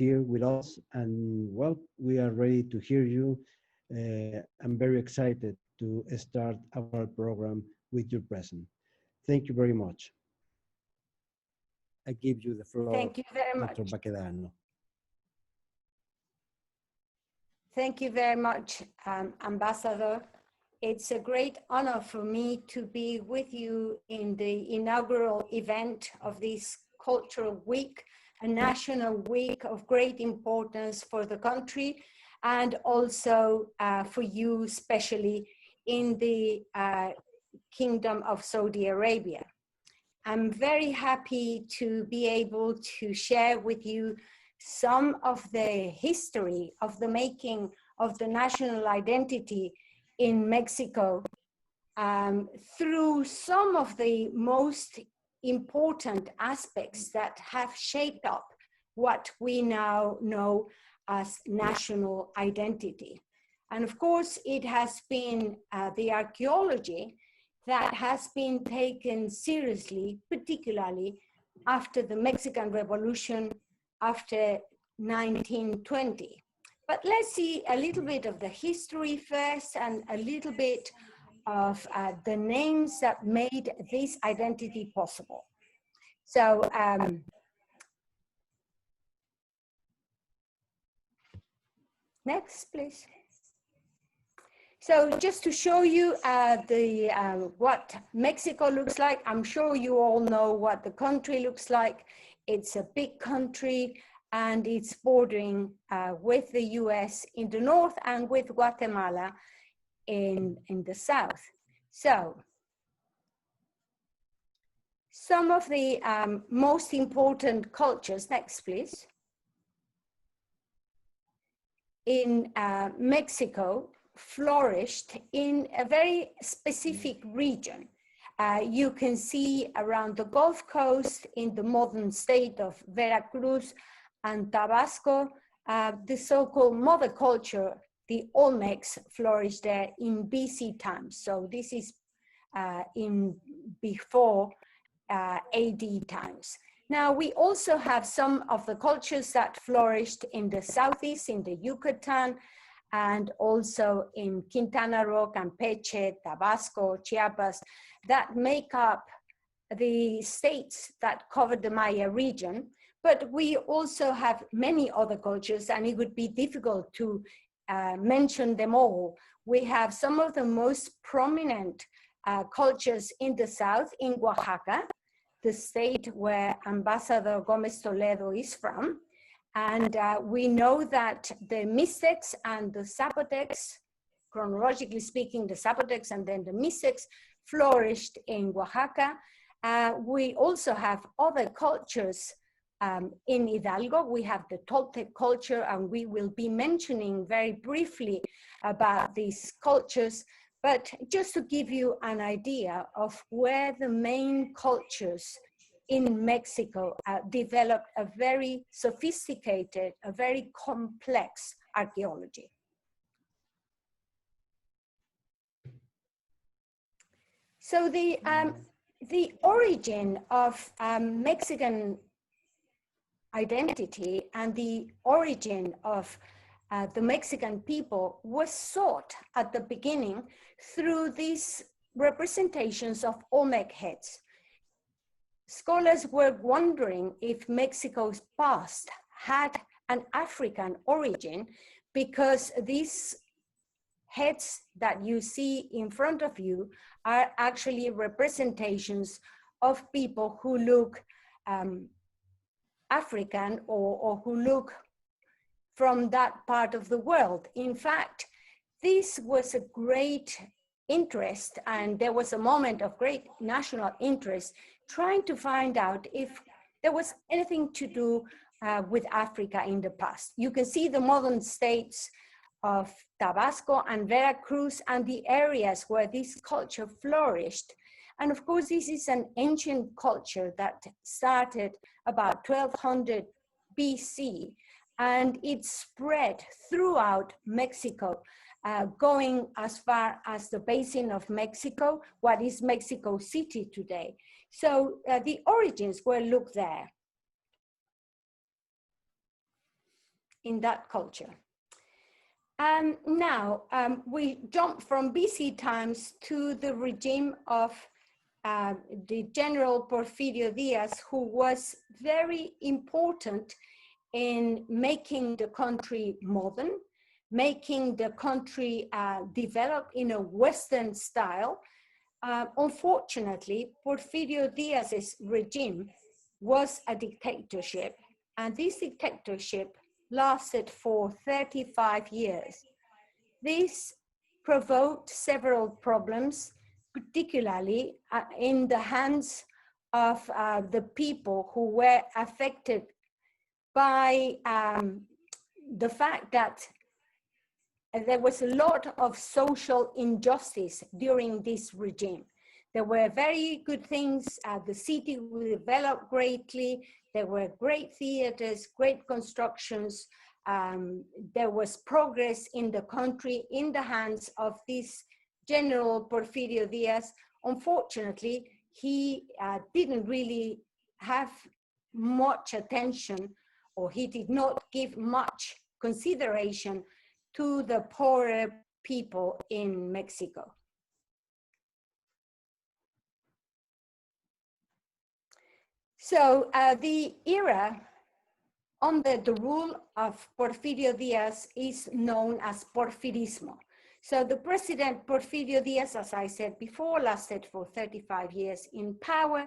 here with us, and well, we are ready to hear you. I'm very excited to start our program with your presence. Thank you very much. I give you the floor, Thank you very much. Dr. Baquedano. Thank you very much, Ambassador. It's a great honor for me to be with you in the inaugural event of this Cultural Week, a national week of great importance for the country and also for you, especially in the Kingdom of Saudi Arabia. I'm very happy to be able to share with you some of the history of the making of the national identity in Mexico through some of the most important aspects that have shaped up what we now know as national identity. And of course, it has been the archaeology that has been taken seriously, particularly after the Mexican Revolution, after 1920. But let's see a little bit of the history first and a little bit of the names that made this identity possible. So, next, please. So just to show you what Mexico looks like, I'm sure you all know what the country looks like. It's a big country and it's bordering with the US in the north and with Guatemala in the south. So some of the most important cultures, next please, in Mexico flourished in a very specific region. You can see around the Gulf Coast in the modern state of Veracruz and Tabasco, the so-called mother culture, the Olmecs, flourished there in BC times. So this is in before AD times. Now we also have some of the cultures that flourished in the southeast, in the Yucatan, and also in Quintana Roo, Campeche, Tabasco, Chiapas, that make up the states that cover the Maya region. But we also have many other cultures, and it would be difficult to mention them all. We have some of the most prominent cultures in the south, in Oaxaca, the state where Ambassador Gomez Toledo is from. And we know that the Mixtecs and the Zapotecs, chronologically speaking, the Zapotecs and then the Mixtecs flourished in Oaxaca. We also have other cultures in Hidalgo. We have the Toltec culture, and we will be mentioning very briefly about these cultures. But just to give you an idea of where the main cultures in Mexico developed a very sophisticated, a very complex archaeology. So the origin of Mexican identity and the origin of the Mexican people was sought at the beginning through these representations of Olmec heads. Scholars were wondering if Mexico's past had an African origin, because these heads that you see in front of you are actually representations of people who look African or who look from that part of the world. In fact, this was a great interest, and there was a moment of great national interest trying to find out if there was anything to do with Africa in the past. You can see the modern states of Tabasco and Veracruz and the areas where this culture flourished. And of course, this is an ancient culture that started about 1200 BC, and it spread throughout Mexico, going as far as the basin of Mexico, what is Mexico City today. So the origins were looked there. in that culture. Now we jump from BC times to the regime of the General Porfirio Diaz, who was very important in making the country modern, making the country develop in a Western style. Unfortunately, Porfirio Diaz's regime was a dictatorship, and this dictatorship lasted for 35 years. This provoked several problems, particularly in the hands of the people who were affected by the fact that there was a lot of social injustice during this regime. There were very good things. The city developed greatly. There were great theaters, great constructions. There was progress in the country in the hands of this General Porfirio Diaz. Unfortunately, he didn't really have much attention, or he did not give much consideration to the poorer people in Mexico. So the era under the rule of Porfirio Diaz is known as Porfirismo. So the president Porfirio Diaz, as I said before, lasted for 35 years in power.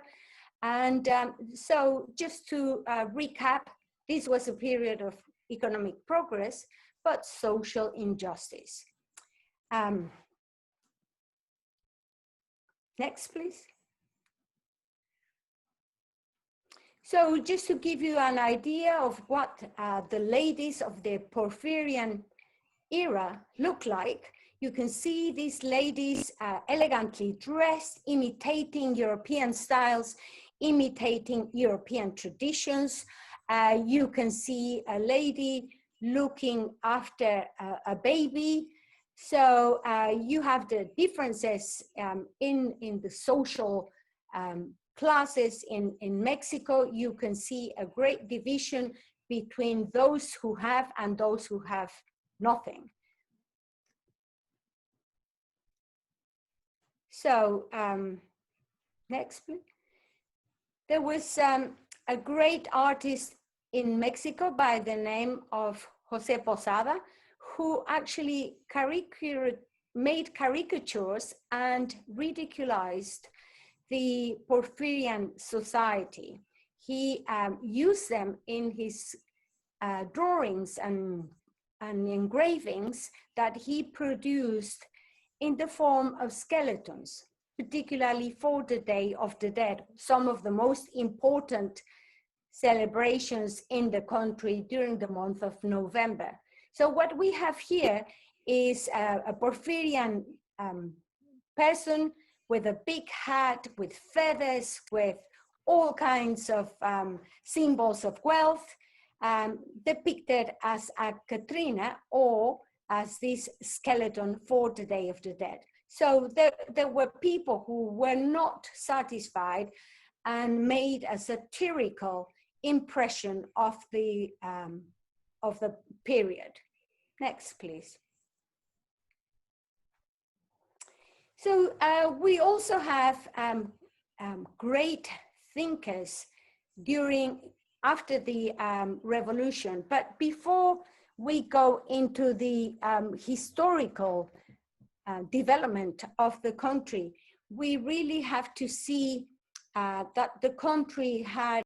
And so just to recap, this was a period of economic progress, but social injustice. Next, please. So just to give you an idea of what the ladies of the Porfirian era look like, you can see these ladies elegantly dressed, imitating European styles, imitating European traditions. You can see a lady looking after a baby. So you have the differences in the social classes in Mexico. You can see a great division between those who have and those who have nothing. So next, please. There was a great artist in Mexico by the name of Jose Posada, who actually made caricatures and ridiculized the Porfirian society. He used them in his drawings and engravings that he produced in the form of skeletons, particularly for the Day of the Dead, some of the most important celebrations in the country during the month of November. So what we have here is a Porfirian person with a big hat, with feathers, with all kinds of symbols of wealth, depicted as a Catrina or as this skeleton for the Day of the Dead. So there were people who were not satisfied and made a satirical impression of the period. Next, please. So we also have great thinkers after the revolution. But before we go into the historical development of the country, we really have to see that the country had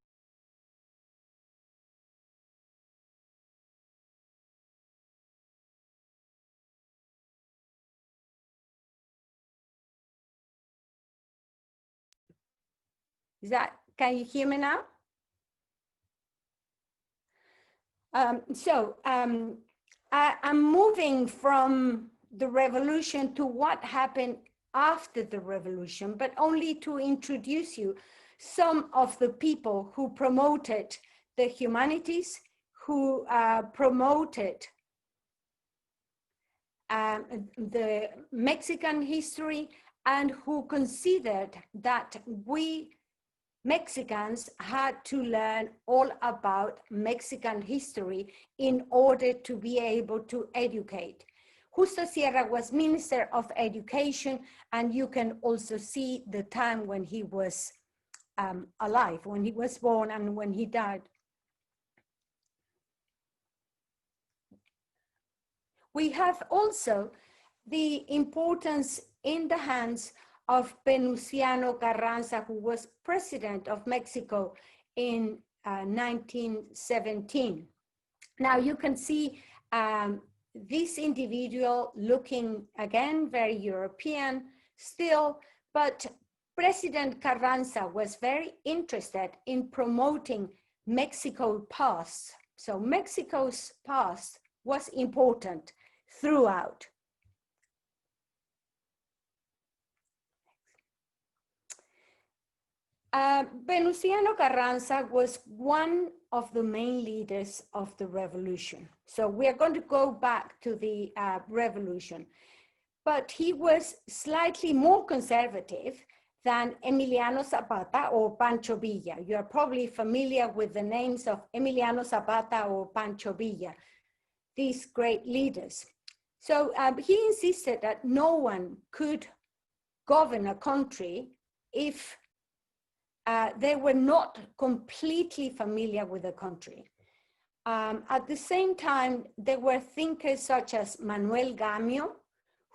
can you hear me now? I'm moving from the revolution to what happened after the revolution, but only to introduce you some of the people who promoted the humanities, who promoted the Mexican history, and who considered that we Mexicans had to learn all about Mexican history in order to be able to educate. Justo Sierra was Minister of Education, and you can also see the time when he was alive, when he was born and when he died. We have also the importance in the hands of Venustiano Carranza, who was president of Mexico in 1917. Now you can see this individual looking again very European still, but President Carranza was very interested in promoting Mexico's past. So Mexico's past was important throughout. Venustiano Carranza was one of the main leaders of the revolution. So we are going to go back to the revolution. But he was slightly more conservative than Emiliano Zapata or Pancho Villa. You are probably familiar with the names of Emiliano Zapata or Pancho Villa, these great leaders. So he insisted that no one could govern a country if they were not completely familiar with the country. At the same time, there were thinkers such as Manuel Gamio,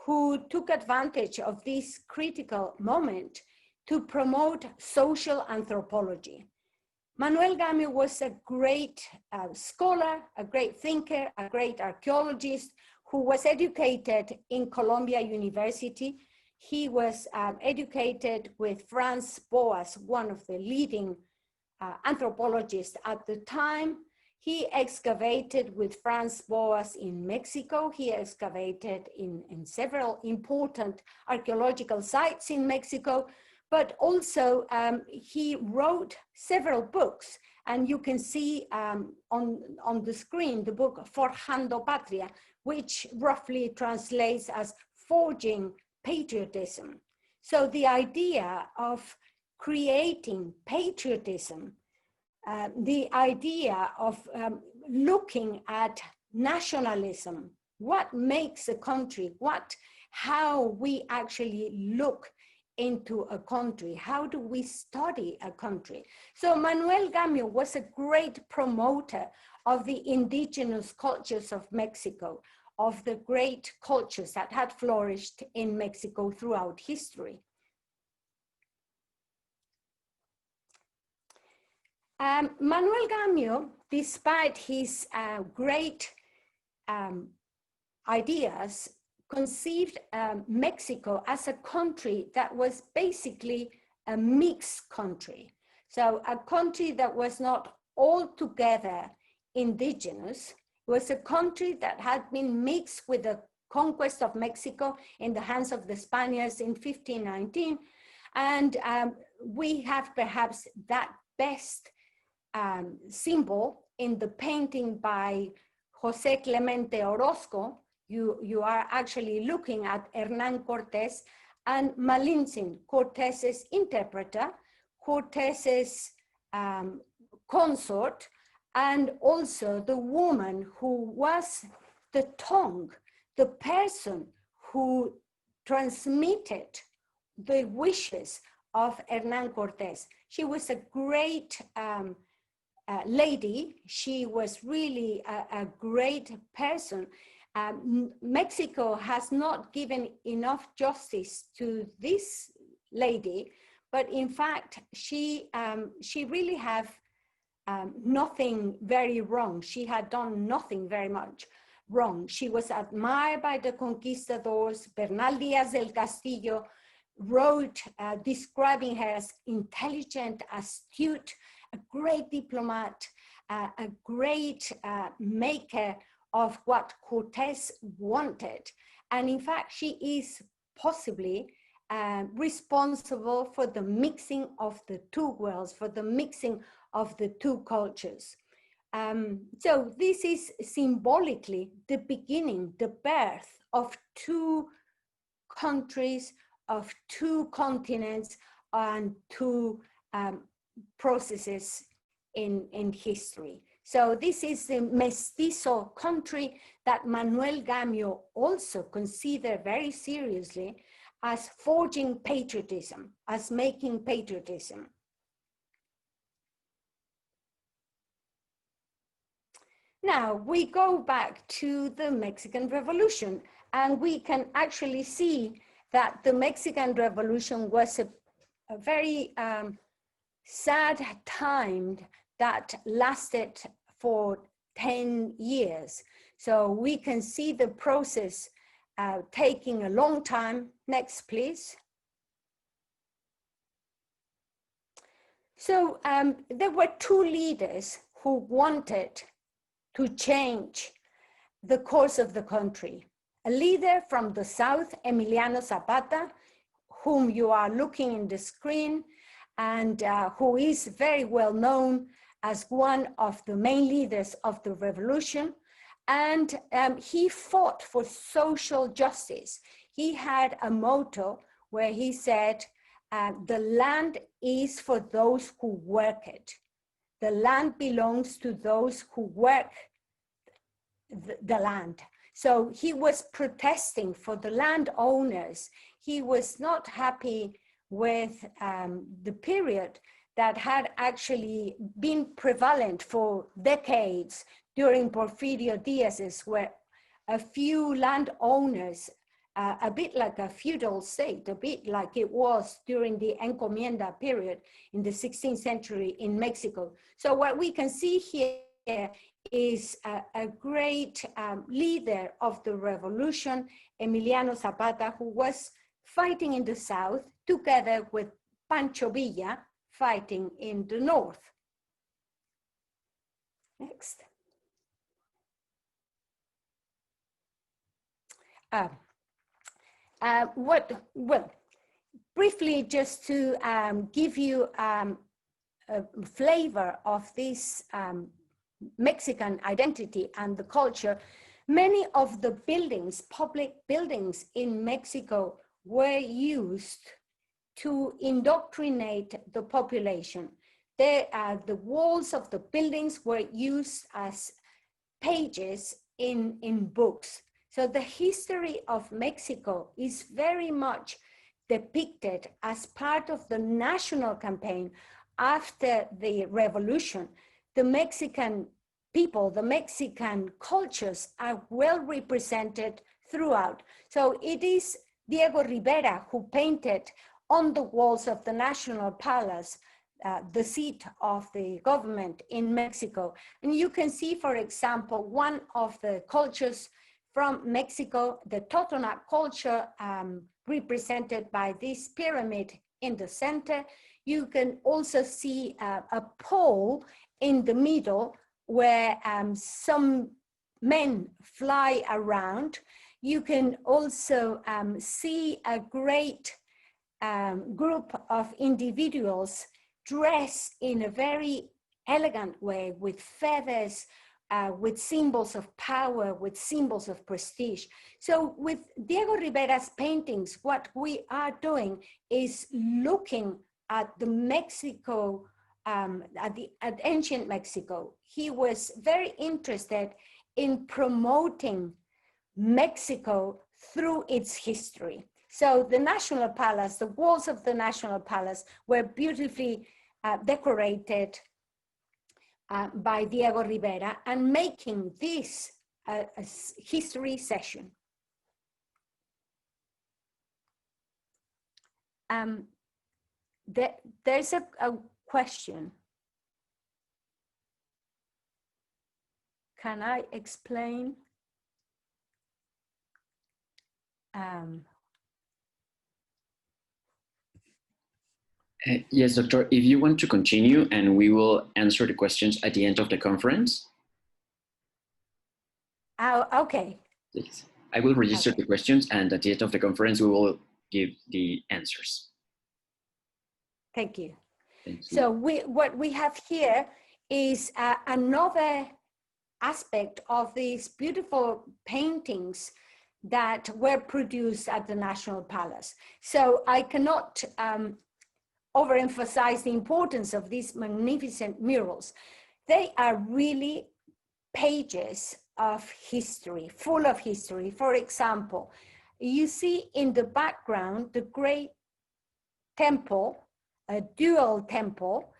who took advantage of this critical moment to promote social anthropology. Manuel Gamio was a great scholar, a great thinker, a great archaeologist who was educated in Columbia University. He was educated with Franz Boas, one of the leading anthropologists at the time. He excavated with Franz Boas in Mexico. He excavated in several important archaeological sites in Mexico, but also he wrote several books. And you can see on the screen the book Forjando Patria, which roughly translates as Forging Patriotism. So the idea of creating patriotism, the idea of looking at nationalism, what makes a country, how we actually look into a country, how do we study a country. So Manuel Gamio was a great promoter of the indigenous cultures of Mexico, of the great cultures that had flourished in Mexico throughout history. Manuel Gamio, despite his great ideas, conceived Mexico as a country that was basically a mixed country. So a country that was not altogether indigenous. It was a country that had been mixed with the conquest of Mexico in the hands of the Spaniards in 1519. And we have perhaps that best symbol in the painting by José Clemente Orozco. You are actually looking at Hernán Cortés and Malintzin, Cortés's interpreter, Cortés's consort, and also the woman who was the tongue, the person who transmitted the wishes of Hernán Cortés. She was a great lady. She was really a great person. Mexico has not given enough justice to this lady, but in fact, she really had nothing very wrong. She had done nothing very much wrong. She was admired by the conquistadors. Bernal Díaz del Castillo wrote describing her as intelligent, astute, a great diplomat, a great maker of what Cortés wanted. And in fact, she is possibly responsible for the mixing of the two worlds, for the mixing of the two cultures. So this is symbolically the beginning, the birth of two countries, of two continents, and two processes in history. So this is the mestizo country that Manuel Gamio also considered very seriously as forging patriotism, as making patriotism. Now we go back to the Mexican Revolution, and we can actually see that the Mexican Revolution was a very sad time that lasted for 10 years. So we can see the process taking a long time. Next, please. So there were two leaders who wanted to change the course of the country. A leader from the south, Emiliano Zapata, whom you are looking in the screen, and who is very well known as one of the main leaders of the revolution. And he fought for social justice. He had a motto where he said, the land is for those who work it. The land belongs to those who work the land. So he was protesting for the landowners. He was not happy with the period that had actually been prevalent for decades during Porfirio Diaz's, where a few landowners, a bit like a feudal state, a bit like it was during the encomienda period in the 16th century in Mexico. So what we can see here is a great leader of the revolution, Emiliano Zapata, who was fighting in the south together with Pancho Villa fighting in the north. Next. Well, briefly, just to give you a flavor of this Mexican identity and the culture, many of the buildings, public buildings in Mexico, were used to indoctrinate the population. The walls of the buildings were used as pages in books. So the history of Mexico is very much depicted as part of the national campaign after the revolution. The Mexican people, the Mexican cultures are well represented throughout. So it is Diego Rivera who painted on the walls of the National Palace, the seat of the government in Mexico. And you can see, for example, one of the cultures from Mexico, the Totonac culture, represented by this pyramid in the center. You can also see a pole in the middle where some men fly around. You can also see a great group of individuals dressed in a very elegant way with feathers, with symbols of power, with symbols of prestige. So with Diego Rivera's paintings, what we are doing is looking at the Mexico, at ancient Mexico. He was very interested in promoting Mexico through its history. So the National Palace, the walls of the National Palace were beautifully decorated by Diego Rivera, and making this a history session. There's a question. Can I explain? Yes, doctor, if you want to continue, and we will answer the questions at the end of the conference. Oh, okay. Yes. I will register the questions, and at the end of the conference, we will give the answers. Thank you. Thank you. So what we have here is another aspect of these beautiful paintings that were produced at the National Palace. So I cannot overemphasize the importance of these magnificent murals. They are really pages of history, full of history. For example, you see in the background the great temple, a dual temple.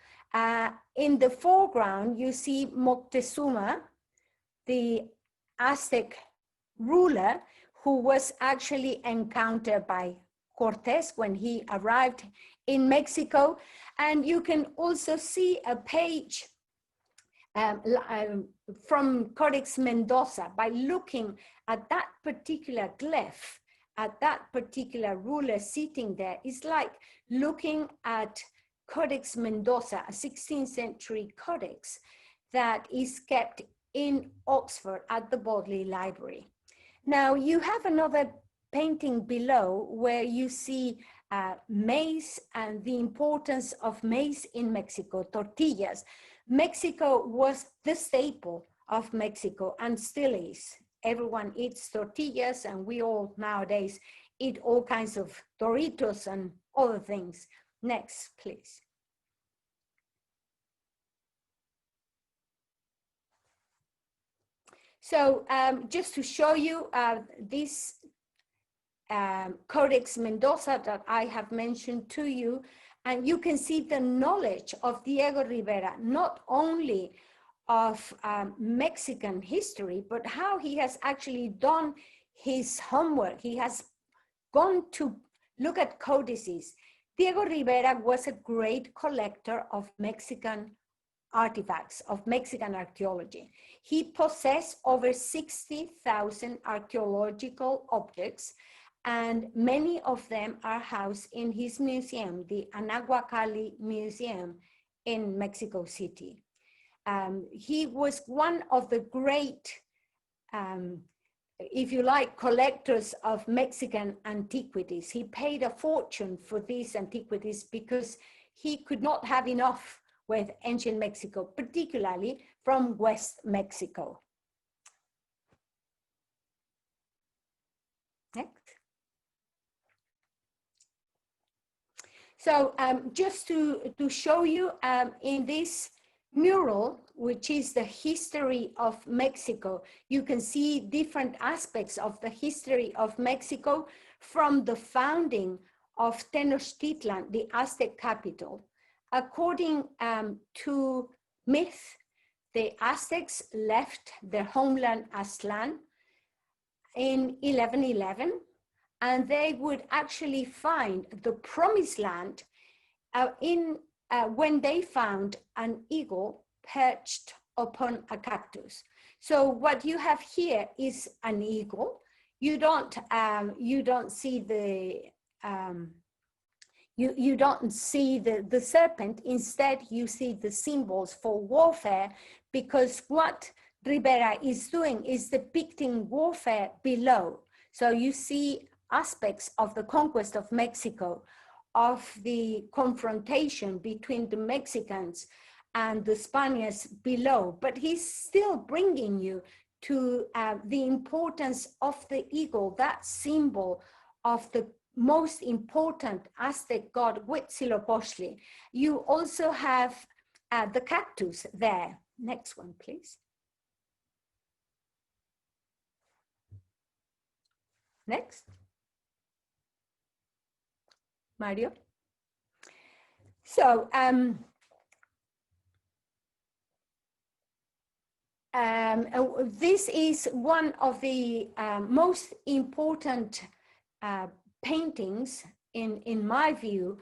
In the foreground, you see Moctezuma, the Aztec ruler who was actually encountered by Cortés when he arrived in Mexico. And you can also see a page from Codex Mendoza. By looking at that particular glyph, at that particular ruler sitting there, it's like looking at Codex Mendoza, a 16th century codex that is kept in Oxford at the Bodley Library. Now you have another painting below where you see maize and the importance of maize in Mexico, tortillas. Mexico was the staple of Mexico and still is. Everyone eats tortillas, and we all nowadays eat all kinds of Doritos and other things. Next, please. So just to show you this Codex Mendoza that I have mentioned to you, and you can see the knowledge of Diego Rivera, not only of Mexican history, but how he has actually done his homework. He has gone to look at codices. Diego Rivera was a great collector of Mexican artifacts, of Mexican archaeology. He possessed over 60,000 archaeological objects, and many of them are housed in his museum, the Anahuacalli Museum in Mexico City. He was one of the great, if you like, collectors of Mexican antiquities. He paid a fortune for these antiquities because he could not have enough with ancient Mexico, particularly from West Mexico. Next. So just to show you in this mural, which is the history of Mexico, you can see different aspects of the history of Mexico from the founding of Tenochtitlan, the Aztec capital. According to myth, the Aztecs left their homeland Aztlan in 1111, and they would actually find the promised land when they found an eagle perched upon a cactus. So what you have here is an eagle. You don't see the you don't see the serpent. Instead, you see the symbols for warfare, because what Rivera is doing is depicting warfare below. So you see aspects of the conquest of Mexico, of the confrontation between the Mexicans and the Spaniards below, but he's still bringing you to the importance of the eagle, that symbol of the most important Aztec god Huitzilopochtli. You also have the cactus there. Next one, please. Next. Mario. So this is one of the most important paintings, in my view,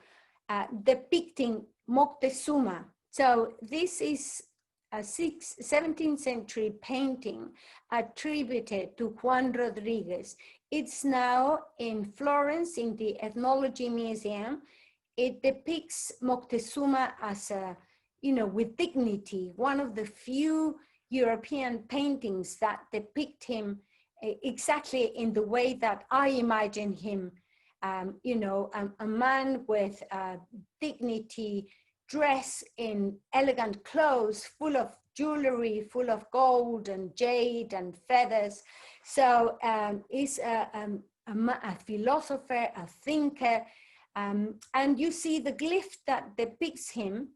depicting Moctezuma. So this is a 17th century painting attributed to Juan Rodriguez. It's now in Florence in the Ethnology Museum. It depicts Moctezuma as a, with dignity, one of the few European paintings that depict him exactly in the way that I imagine him, a man with dignity, dressed in elegant clothes, full of jewelry, full of gold and jade and feathers. So he's a philosopher, a thinker, And you see the glyph that depicts him,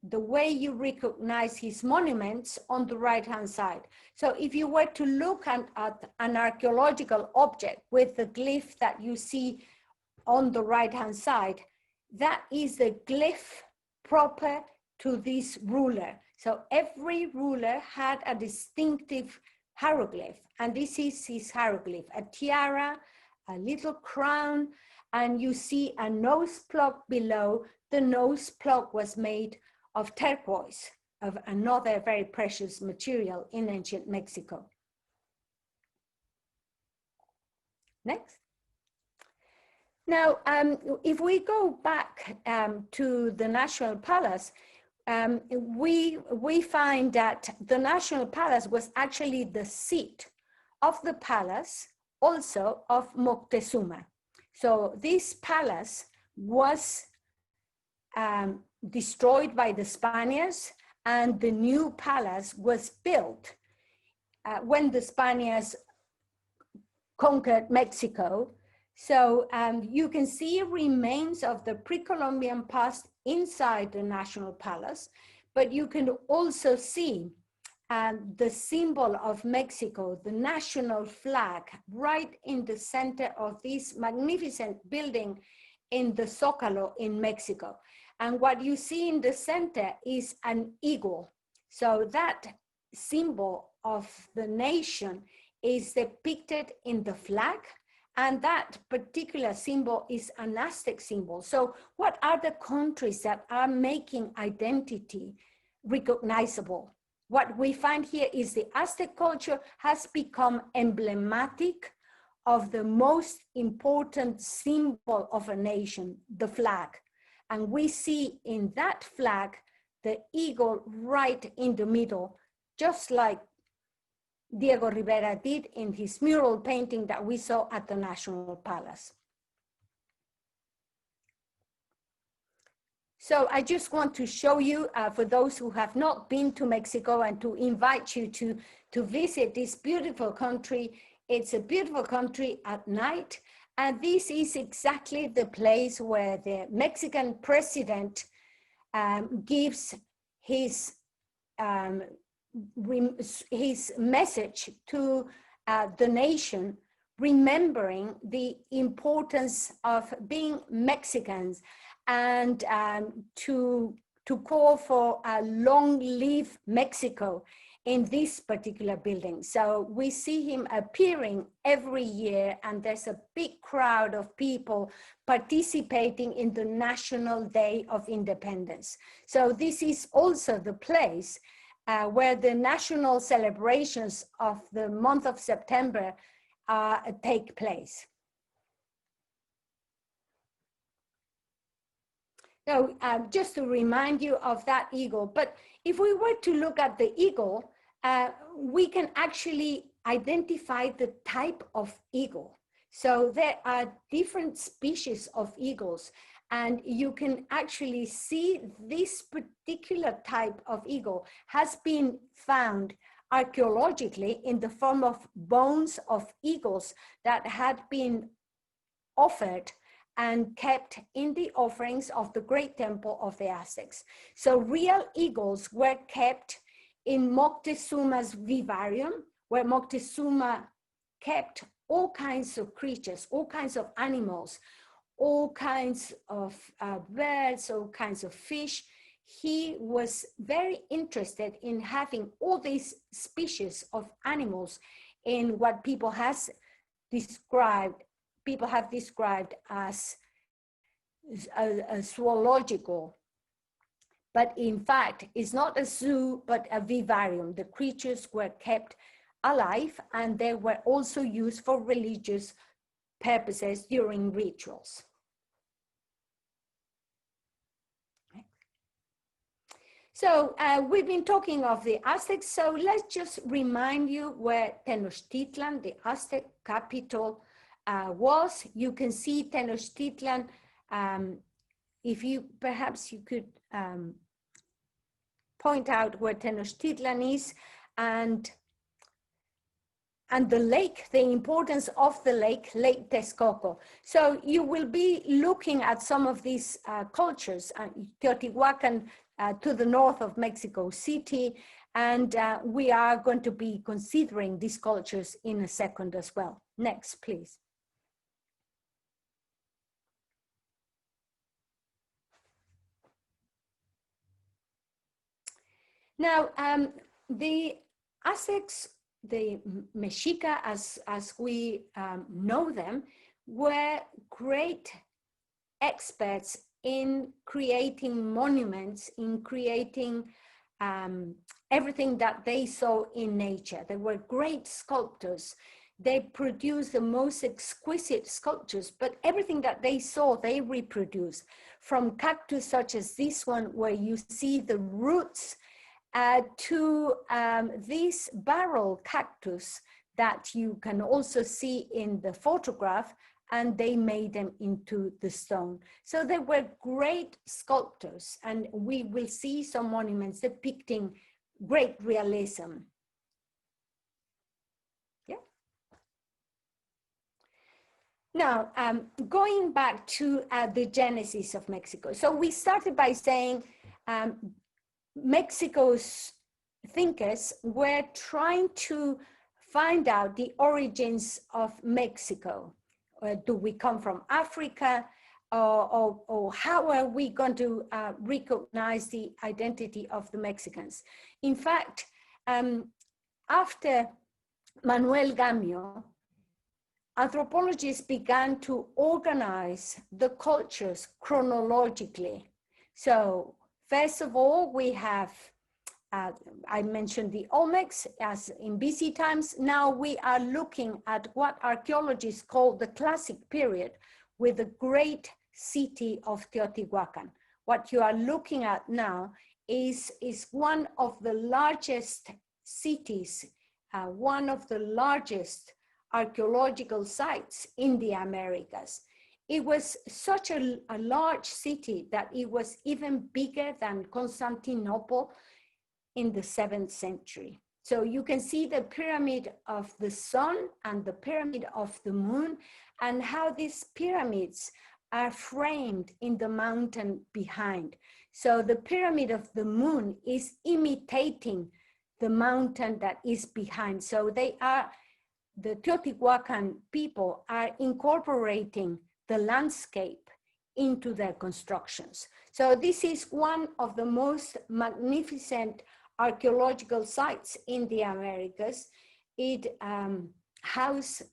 the way you recognize his monuments on the right-hand side. So if you were to look at an archaeological object with the glyph that you see on the right-hand side, that is the glyph proper to this ruler. So every ruler had a distinctive hieroglyph, and this is his hieroglyph, a tiara, a little crown, and you see a nose plug below. The nose plug was made of turquoise, of another very precious material in ancient Mexico. Next. Now, if we go back to the National Palace, we find that the National Palace was actually the seat of the palace, also of Moctezuma. So this palace was destroyed by the Spaniards, and the new palace was built when the Spaniards conquered Mexico. So you can see remains of the pre-Columbian past inside the National Palace, but you can also see the symbol of Mexico, the national flag, right in the center of this magnificent building in the Zócalo in Mexico. And what you see in the center is an eagle. So that symbol of the nation is depicted in the flag, and that particular symbol is an Aztec symbol. So what are the countries that are making identity recognizable? What we find here is the Aztec culture has become emblematic of the most important symbol of a nation, the flag. And we see in that flag the eagle right in the middle, just like Diego Rivera did in his mural painting that we saw at the National Palace. So I just want to show you, for those who have not been to Mexico, and to invite you to visit this beautiful country. It's a beautiful country at night. And this is exactly the place where the Mexican president gives his message to the nation, remembering the importance of being Mexicans, and to call for a long live Mexico in this particular building. So we see him appearing every year, and there's a big crowd of people participating in the National Day of Independence. So this is also the place where the national celebrations of the month of September take place. So just to remind you of that eagle, but if we were to look at the eagle, we can actually identify the type of eagle. So there are different species of eagles, and you can actually see this particular type of eagle has been found archaeologically in the form of bones of eagles that had been offered and kept in the offerings of the great temple of the Aztecs. So real eagles were kept in Moctezuma's vivarium, where Moctezuma kept all kinds of creatures, all kinds of animals, all kinds of birds, all kinds of fish. He was very interested in having all these species of animals in what people have described as a zoological, but in fact, it's not a zoo, but a vivarium. The creatures were kept alive, and they were also used for religious purposes during rituals. So we've been talking of the Aztecs, so let's just remind you where Tenochtitlan, the Aztec capital, was. You can see Tenochtitlan. If you perhaps you could point out where Tenochtitlan is, and and the lake, the importance of the lake, Lake Texcoco. So you will be looking at some of these cultures, Teotihuacan to the north of Mexico City, and we are going to be considering these cultures in a second as well. Next, please. Now, the Aztecs, the Mexica, as we know them, were great experts in creating monuments, in creating everything that they saw in nature. They were great sculptors. They produced the most exquisite sculptures, but everything that they saw, they reproduced. From cactus such as this one, where you see the roots, to this barrel cactus that you can also see in the photograph, and they made them into the stone. So they were great sculptors, and we will see some monuments depicting great realism. Yeah. Now, going back to the genesis of Mexico. So we started by saying Mexico's thinkers were trying to find out the origins of Mexico. Do we come from Africa? Or how are we going to recognize the identity of the Mexicans? In fact, after Manuel Gamio, anthropologists began to organize the cultures chronologically. So first of all, we have, I mentioned the Olmecs as in BC times. Now we are looking at what archaeologists call the classic period, with the great city of Teotihuacan. What you are looking at now is one of the largest cities, one of the largest archaeological sites in the Americas. It was such a large city that it was even bigger than Constantinople in the 7th century. So you can see the pyramid of the sun and the pyramid of the moon, and how these pyramids are framed in the mountain behind. So the pyramid of the moon is imitating the mountain that is behind. So they are, the Teotihuacan people are incorporating the landscape into their constructions. So this is one of the most magnificent archaeological sites in the Americas. It housed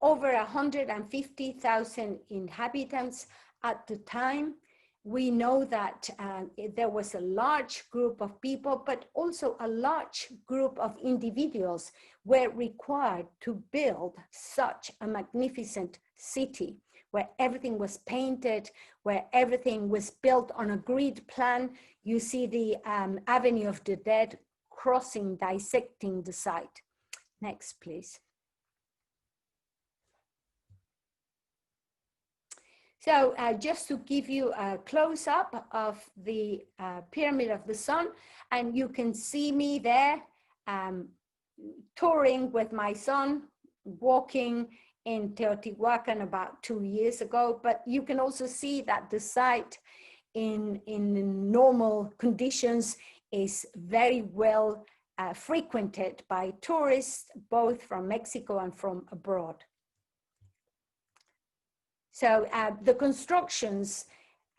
over 150,000 inhabitants at the time. We know that there was a large group of people, but also a large group of individuals were required to build such a magnificent city, where everything was painted, where everything was built on a grid plan. You see the Avenue of the Dead crossing, dissecting the site. Next, please. So just to give you a close-up of the Pyramid of the Sun, and you can see me there touring with my son, walking in Teotihuacan about 2 years ago, but you can also see that the site in normal conditions is very well frequented by tourists, both from Mexico and from abroad. So the constructions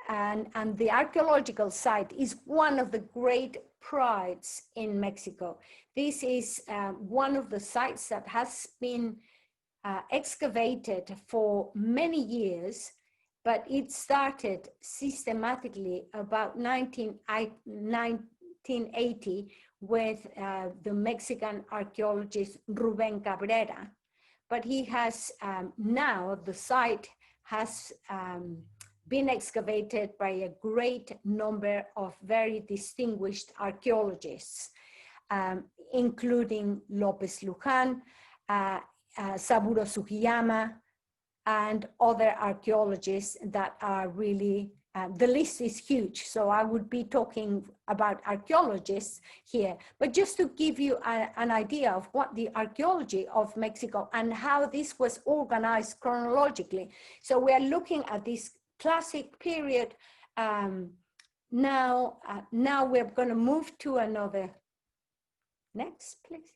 and the archaeological site is one of the great prides in Mexico. This is one of the sites that has been excavated for many years, but it started systematically about 1980 with the Mexican archaeologist Rubén Cabrera. But he has now, the site has been excavated by a great number of very distinguished archaeologists, including López Luján, Saburo Sugiyama, and other archaeologists that are really the list is huge, so I would be talking about archaeologists here, but just to give you an idea of what the archaeology of Mexico and how this was organized chronologically. So we are looking at this classic period. Now we're going to move to another. Next, please.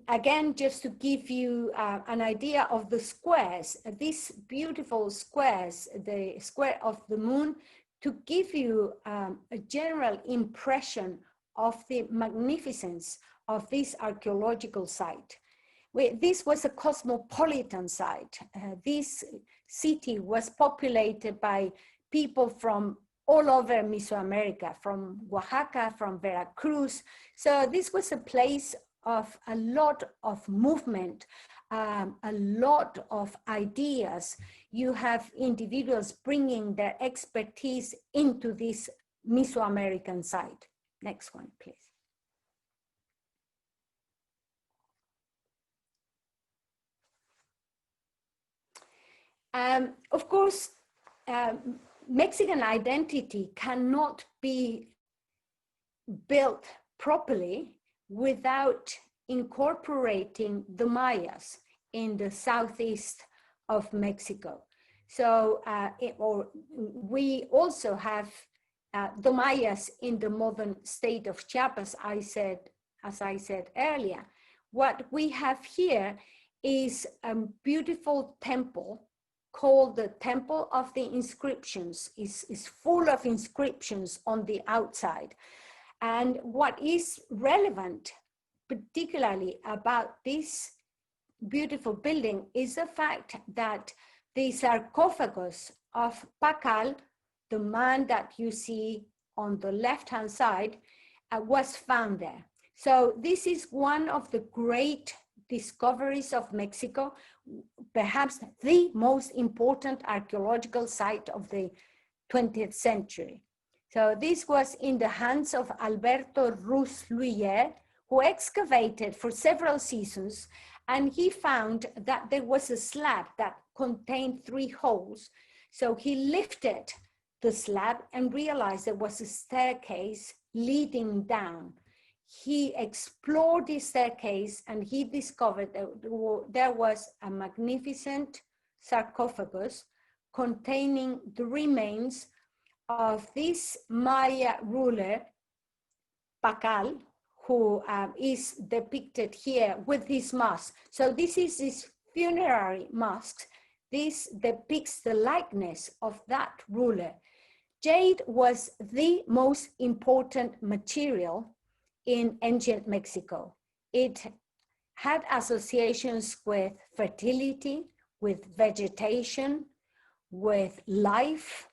Again, just to give you an idea of the squares, these beautiful squares, the square of the moon, to give you a general impression of the magnificence of this archaeological site. This was a cosmopolitan site. This city was populated by people from all over Mesoamerica, from Oaxaca, from Veracruz. So this was a place of a lot of movement, a lot of ideas. You have individuals bringing their expertise into this Mesoamerican site. Next one, please. Of course, Mexican identity cannot be built properly without incorporating the Mayas in the southeast of Mexico. So we also have the Mayas in the modern state of Chiapas, as I said earlier. What we have here is a beautiful temple called the Temple of the Inscriptions. Is full of inscriptions on the outside. And what is relevant, particularly about this beautiful building, is the fact that the sarcophagus of Pacal, the man that you see on the left-hand side, was found there. So this is one of the great discoveries of Mexico, perhaps the most important archaeological site of the 20th century. So this was in the hands of Alberto Ruz Luyer, who excavated for several seasons, and he found that there was a slab that contained 3 holes. So he lifted the slab and realized there was a staircase leading down. He explored the staircase and he discovered that there was a magnificent sarcophagus containing the remains of this Maya ruler, Pacal, who is depicted here with his mask. So this is his funerary mask. This depicts the likeness of that ruler. Jade was the most important material in ancient Mexico. It had associations with fertility, with vegetation, with life,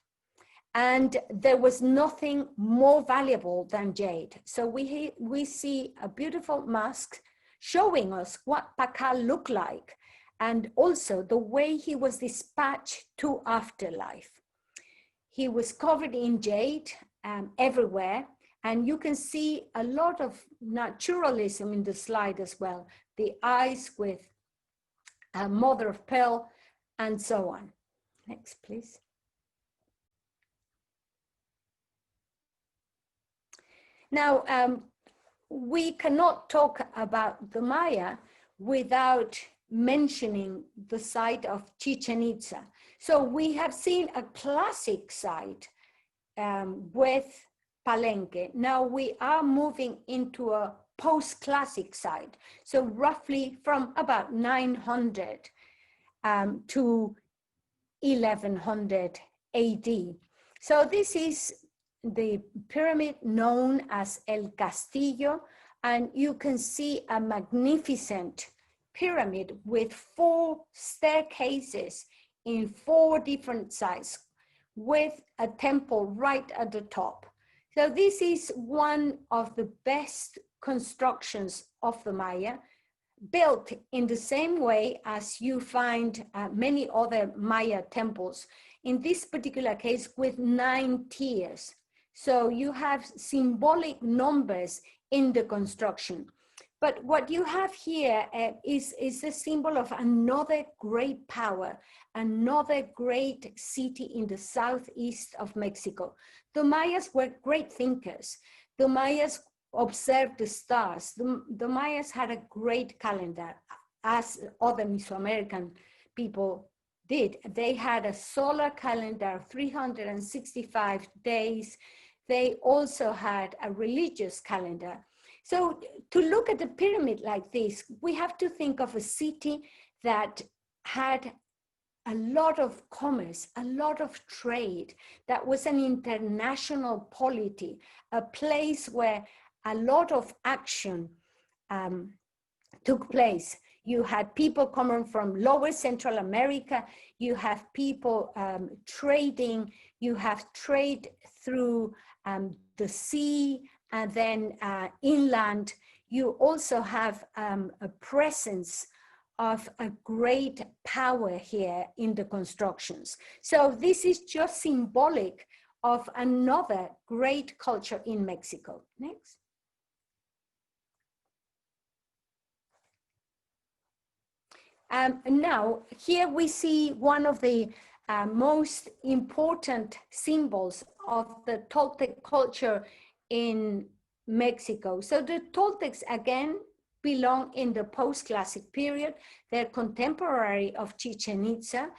and there was nothing more valuable than jade. So we see a beautiful mask showing us what Pacal looked like, and also the way he was dispatched to afterlife. He was covered in jade everywhere, and you can see a lot of naturalism in the slide as well. The eyes with mother of pearl and so on. Next, please. Now, we cannot talk about the Maya without mentioning the site of Chichen Itza. So we have seen a classic site with Palenque. Now we are moving into a post-classic site. So roughly from about 900 to 1100 AD. So this is the pyramid known as El Castillo, and you can see a magnificent pyramid with 4 staircases in 4 different sites with a temple right at the top. So this is one of the best constructions of the Maya, built in the same way as you find many other Maya temples, in this particular case with 9 tiers. So you have symbolic numbers in the construction. But what you have here is a symbol of another great power, another great city in the southeast of Mexico. The Mayas were great thinkers. The Mayas observed the stars. The Mayas had a great calendar, as other Mesoamerican people did. They had a solar calendar of 365 days. They also had a religious calendar. So to look at the pyramid like this, we have to think of a city that had a lot of commerce, a lot of trade, that was an international polity, a place where a lot of action took place. You had people coming from lower Central America, you have people trading, you have trade through the sea, and then inland. You also have a presence of a great power here in the constructions. So this is just symbolic of another great culture in Mexico. Next. Now, here we see one of the most important symbols of the Toltec culture in Mexico. So the Toltecs, again, belong in the post-classic period. They're contemporary of Chichen Itza.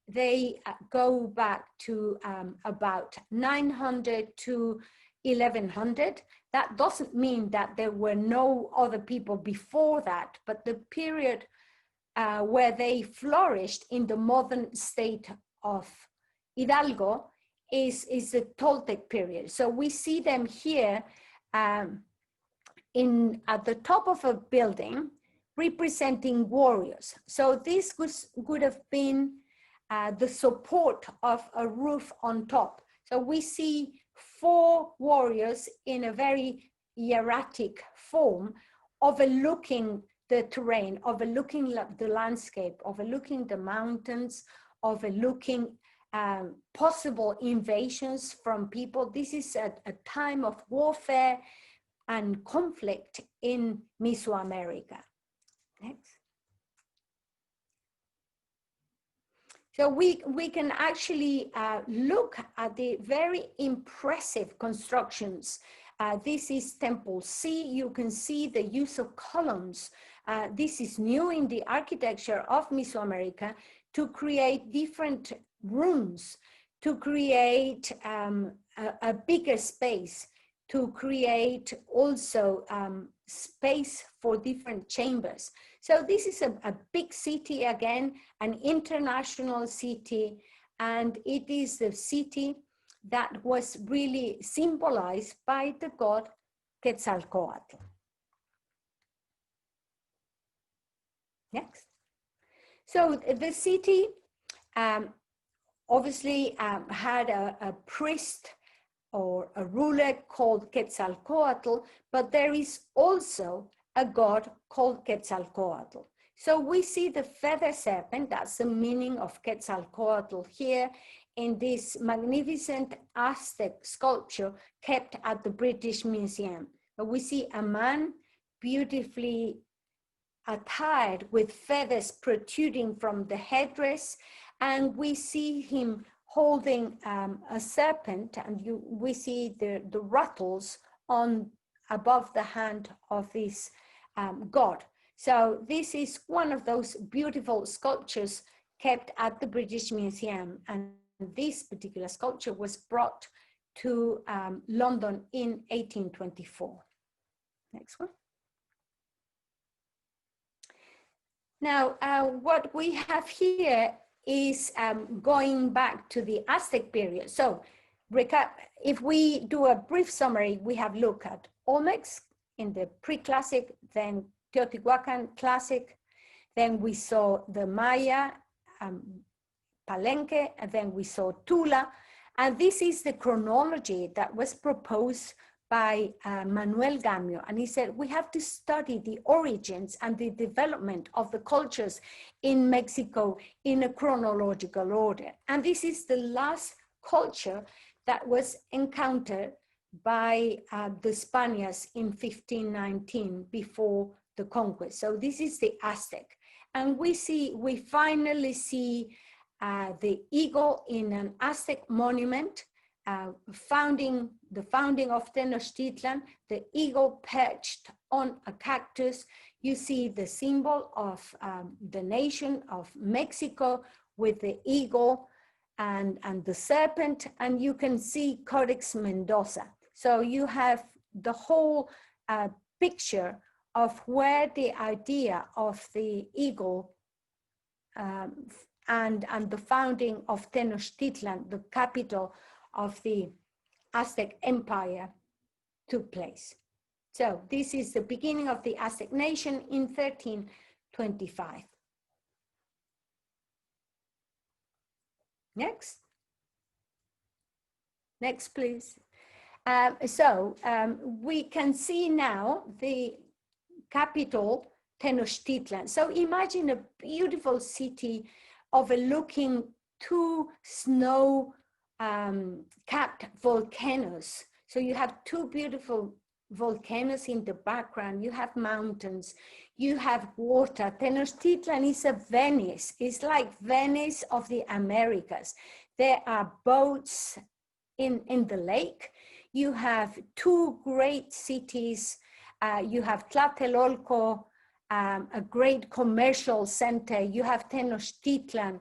They go back to about 900 to 1100. That doesn't mean that there were no other people before that, but the period where they flourished in the modern state of Hidalgo is the Toltec period. So we see them here at the top of a building representing warriors. So this would have been the support of a roof on top. So we see 4 warriors in a very hieratic form, overlooking the terrain, overlooking the landscape, overlooking the mountains, overlooking possible invasions from people. This is a time of warfare and conflict in Mesoamerica. Next. So we can actually look at the very impressive constructions. This is Temple C. You can see the use of columns. This is new in the architecture of Mesoamerica, to create different rooms, to create a bigger space, to create also space for different chambers. So this is a big city, again, an international city, and it is the city that was really symbolized by the god Quetzalcoatl. Next. So the city obviously had a priest or a ruler called Quetzalcoatl, but there is also a god called Quetzalcoatl. So we see the feather serpent, that's the meaning of Quetzalcoatl here in this magnificent Aztec sculpture kept at the British Museum. We see a man beautifully attired with feathers protruding from the headdress, and we see him holding a serpent, and we see the rattles on above the hand of this god. So this is one of those beautiful sculptures kept at the British Museum, and this particular sculpture was brought to London in 1824. Next one. Now, what we have here is going back to the Aztec period. So, if we do a brief summary, we have looked at Olmecs in the pre-classic, then Teotihuacan classic, then we saw the Maya, Palenque, and then we saw Tula. And this is the chronology that was proposed by Manuel Gamio, and he said, we have to study the origins and the development of the cultures in Mexico in a chronological order. And this is the last culture that was encountered by the Spaniards in 1519, before the conquest. So this is the Aztec. And we finally see the eagle in an Aztec monument, the founding of Tenochtitlan, the eagle perched on a cactus. You see the symbol of the nation of Mexico with the eagle and the serpent, and you can see Codex Mendoza. So you have the whole picture of where the idea of the eagle and the founding of Tenochtitlan, the capital of the Aztec Empire, took place. So this is the beginning of the Aztec nation in 1325. Next. Next, please. We can see now the capital, Tenochtitlan. So imagine a beautiful city overlooking two snow-capped volcanoes. So you have two beautiful volcanoes in the background, you have mountains, you have water. Tenochtitlan is a Venice. It's like Venice of the Americas. There are boats in the lake. You have two great cities. You have Tlatelolco, a great commercial center. You have Tenochtitlan,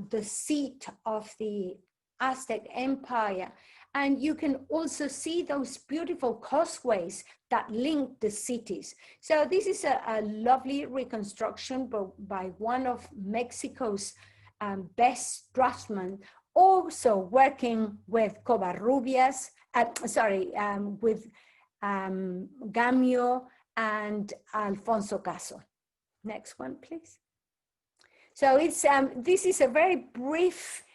the seat of the Aztec Empire. And you can also see those beautiful causeways that link the cities. So this is a lovely reconstruction by one of Mexico's best draftsmen, also working with Covarrubias, with Gamio and Alfonso Caso. Next one, please. So it's this is a very brief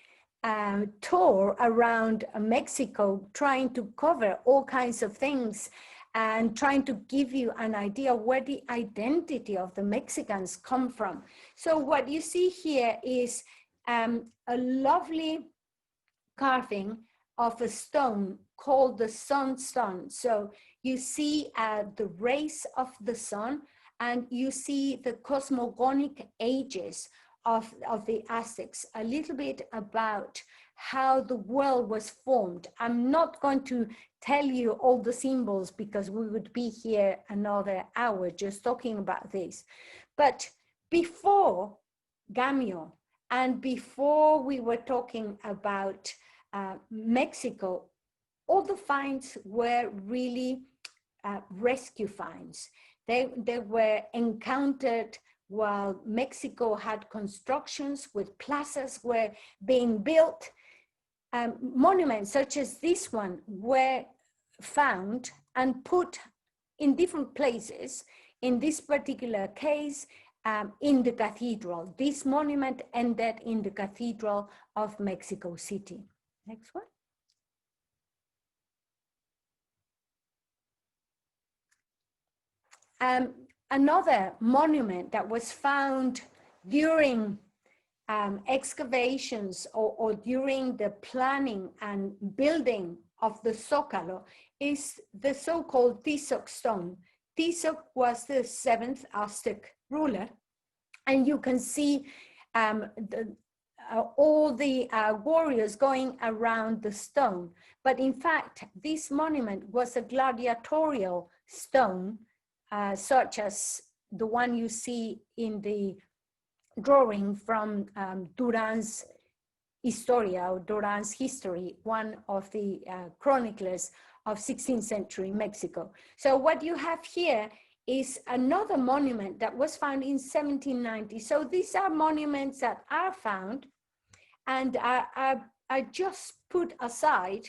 tour around Mexico, trying to cover all kinds of things and trying to give you an idea where the identity of the Mexicans come from. So what you see here is a lovely carving of a stone called the sun stone. So you see the rays of the sun, and you see the cosmogonic ages of the Aztecs, a little bit about how the world was formed. I'm not going to tell you all the symbols because we would be here another hour just talking about this. But before Gamio and before we were talking about Mexico, all the finds were really rescue finds. They were encountered while Mexico had constructions with plazas were being built. Monuments such as this one were found and put in different places. In this particular case, in the cathedral. This monument ended in the Cathedral of Mexico City. Next one. Another monument that was found during excavations or during the planning and building of the Zócalo is the so-called Tizoc stone. Tizoc was the 7th Aztec ruler, and you can see all the warriors going around the stone. But in fact, this monument was a gladiatorial stone, such as the one you see in the drawing from Duran's Historia, or Duran's History, one of the chroniclers of 16th century Mexico. So what you have here is another monument that was found in 1790. So these are monuments that are found and are just put aside.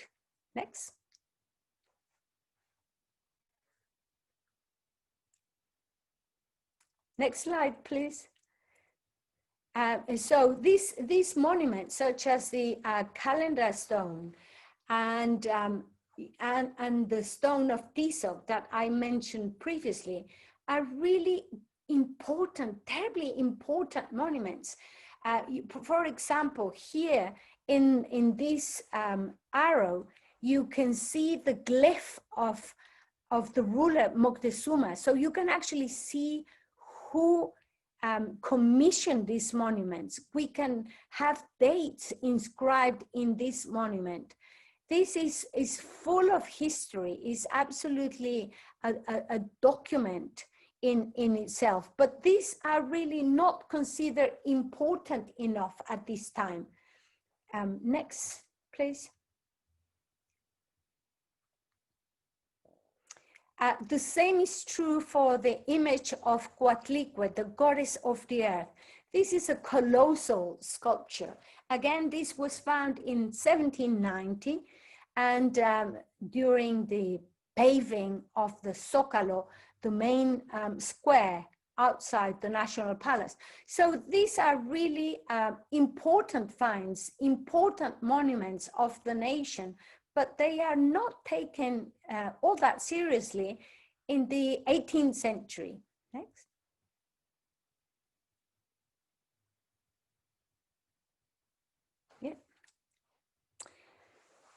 Next. Next slide, please. So these monuments, such as the calendar stone and the stone of Tizoc that I mentioned previously, are really important, terribly important monuments. For example, here in this arrow, you can see the glyph of of the ruler Moctezuma. So you can actually see who commissioned these monuments. We can have dates inscribed in this monument. This is full of history, is absolutely a document in itself, but these are really not considered important enough at this time. Next, please. The same is true for the image of Coatlicue, the goddess of the earth. This is a colossal sculpture. Again, this was found in 1790, and during the paving of the Zócalo, the main square outside the National Palace. So these are really important finds, important monuments of the nation, but they are not taken all that seriously in the 18th century. Next. Yeah.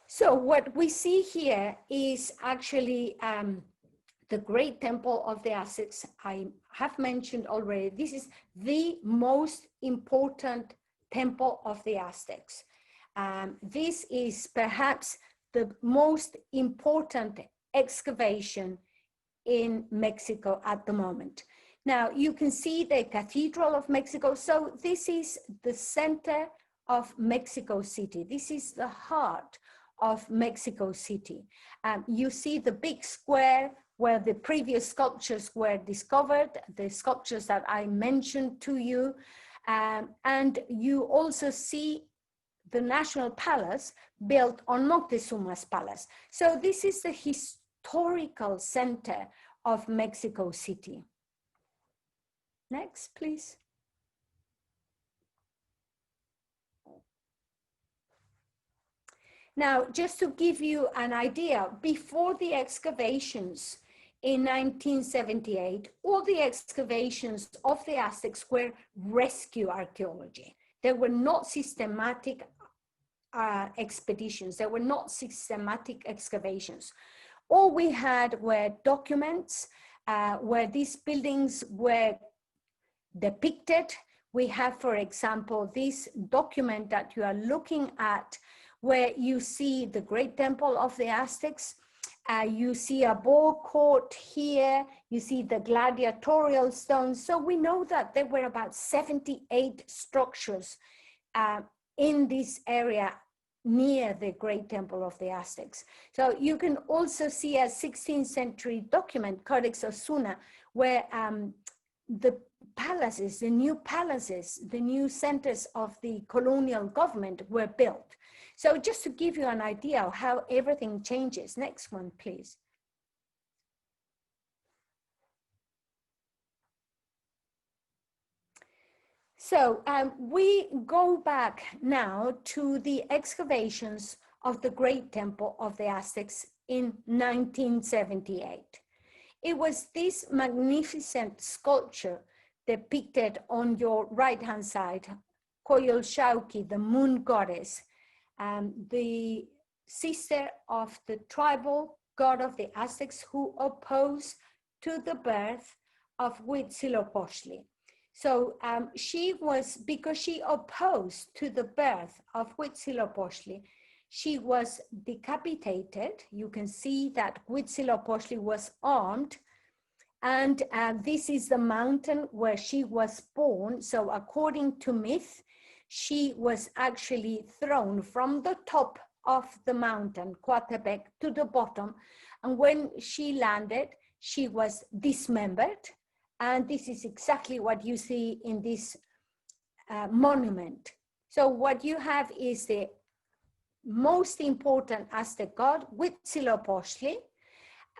So what we see here is actually the Great Temple of the Aztecs. I have mentioned already, this is the most important temple of the Aztecs. This is perhaps the most important excavation in Mexico at the moment. Now you can see the Cathedral of Mexico. So this is the center of Mexico City. This is the heart of Mexico City. You see the big square where the previous sculptures were discovered, the sculptures that I mentioned to you. And you also see the National Palace built on Moctezuma's palace. So this is the historical center of Mexico City. Next, please. Now, just to give you an idea, before the excavations in 1978, all the excavations of the Aztecs were rescue archaeology. They were not systematic expeditions. There were not systematic excavations. All we had were documents where these buildings were depicted. We have, for example, this document that you are looking at where you see the Great Temple of the Aztecs. You see a ball court here. You see the gladiatorial stones. So we know that there were about 78 structures in this area near the Great Temple of the Aztecs. So you can also see a 16th century document, Codex Osuna, where the palaces, the new centers of the colonial government were built. So just to give you an idea of how everything changes. Next one, please. So we go back now to the excavations of the Great Temple of the Aztecs in 1978. It was this magnificent sculpture depicted on your right-hand side, Coyolxauhqui, the moon goddess, the sister of the tribal god of the Aztecs who opposed to the birth of Huitzilopochtli. So she was, because she opposed to the birth of Huitzilopochtli, she was decapitated. You can see that Huitzilopochtli was armed, and this is the mountain where she was born. So according to myth, she was actually thrown from the top of the mountain, Coatepec, to the bottom. And when she landed, she was dismembered. And this is exactly what you see in this monument. So what you have is the most important Aztec god, Huitzilopochtli,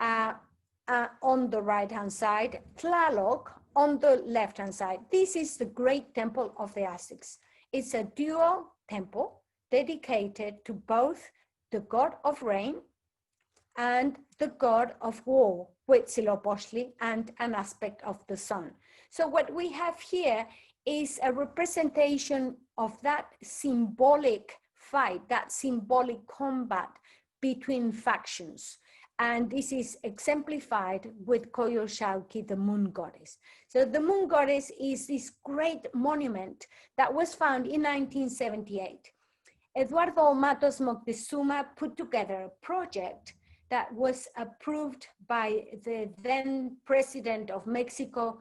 on the right-hand side, Tlaloc on the left-hand side. This is the Great Temple of the Aztecs. It's a dual temple dedicated to both the god of rain and the god of war, Huitzilopochtli, and an aspect of the sun. So what we have here is a representation of that symbolic fight, that symbolic combat between factions. And this is exemplified with Coyolxauhqui, the moon goddess. So the moon goddess is this great monument that was found in 1978. Eduardo Matos Moctezuma put together a project that was approved by the then president of Mexico,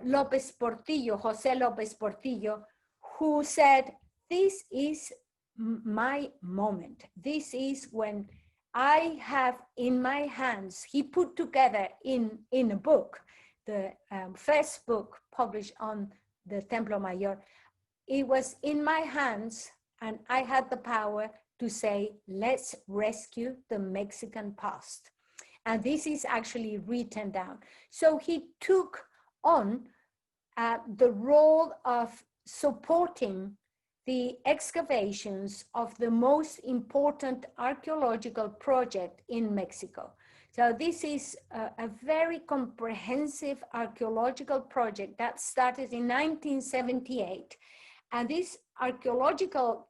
López Portillo, José López Portillo, who said, this is my moment. This is when I have in my hands, he put together in a book, the first book published on the Templo Mayor. It was in my hands, and I had the power to say, let's rescue the Mexican past. And this is actually written down. So he took on the role of supporting the excavations of the most important archaeological project in Mexico. So this is a very comprehensive archaeological project that started in 1978. And this archaeological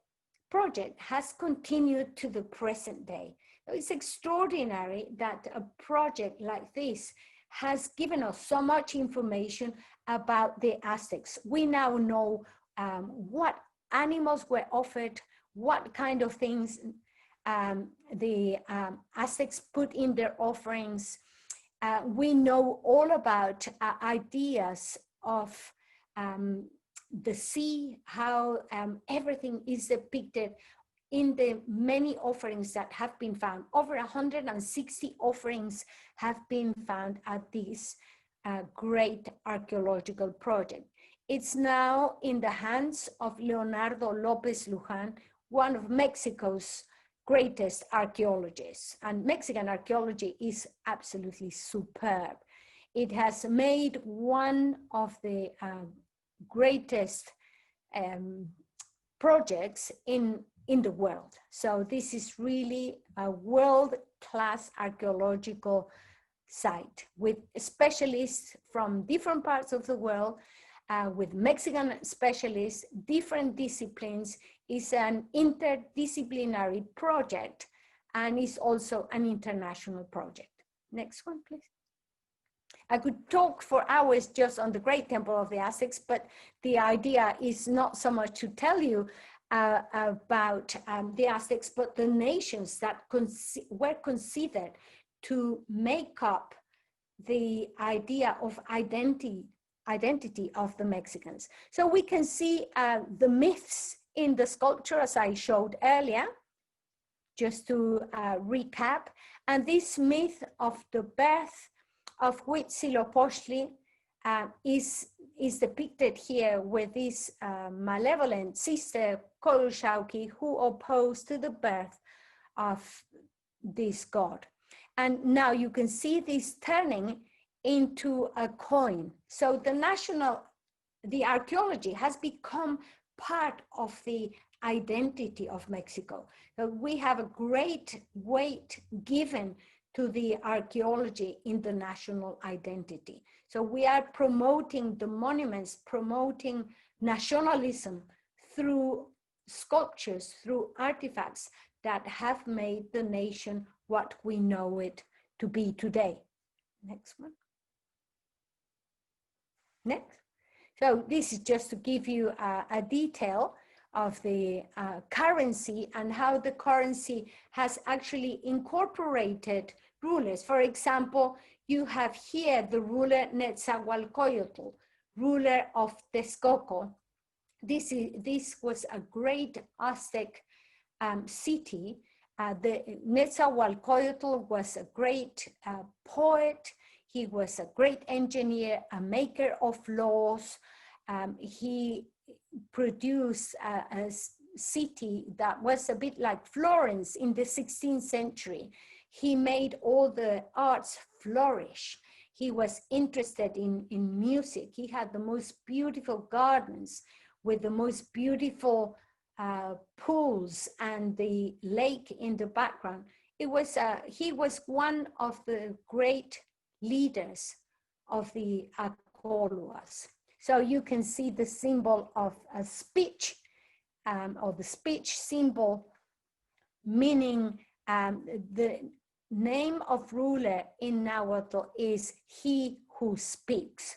project has continued to the present day. It's extraordinary that a project like this has given us so much information about the Aztecs. We now know what animals were offered, what kind of things the Aztecs put in their offerings. We know all about ideas of the sea, how everything is depicted in the many offerings that have been found. Over 160 offerings have been found at this great archaeological project. It's now in the hands of Leonardo López Luján, one of Mexico's greatest archaeologists. And Mexican archaeology is absolutely superb. It has made one of the greatest projects in the world. So this is really a world-class archaeological site with specialists from different parts of the world, with Mexican specialists, different disciplines. Is an interdisciplinary project and is also an international project. Next one, please. I could talk for hours just on the Great Temple of the Aztecs, but the idea is not so much to tell you about the Aztecs, but the nations that were considered to make up the idea of identity of the Mexicans. So we can see the myths in the sculpture, as I showed earlier, just to recap. And this myth of the birth of Huitzilopochtli is depicted here with this malevolent sister, Coyolxauhqui, who opposed to the birth of this god. And now you can see this turning into a coin. So the archaeology has become part of the identity of Mexico. So we have a great weight given to the archaeology in the national identity. So we are promoting the monuments, promoting nationalism through sculptures, through artifacts that have made the nation what we know it to be today. Next one. Next. So this is just to give you a detail of the currency and how the currency has actually incorporated rulers. For example, you have here the ruler Netzahualcoyotl, ruler of Texcoco. This was a great Aztec city. The Netzahualcoyotl was a great poet. He was a great engineer, a maker of laws. He produced a city that was a bit like Florence in the 16th century. He made all the arts flourish. He was interested in music. He had the most beautiful gardens with the most beautiful pools and the lake in the background. He was one of the great leaders of the Acoluas. So you can see the symbol of a speech, or the speech symbol, meaning name of ruler in Nahuatl is he who speaks.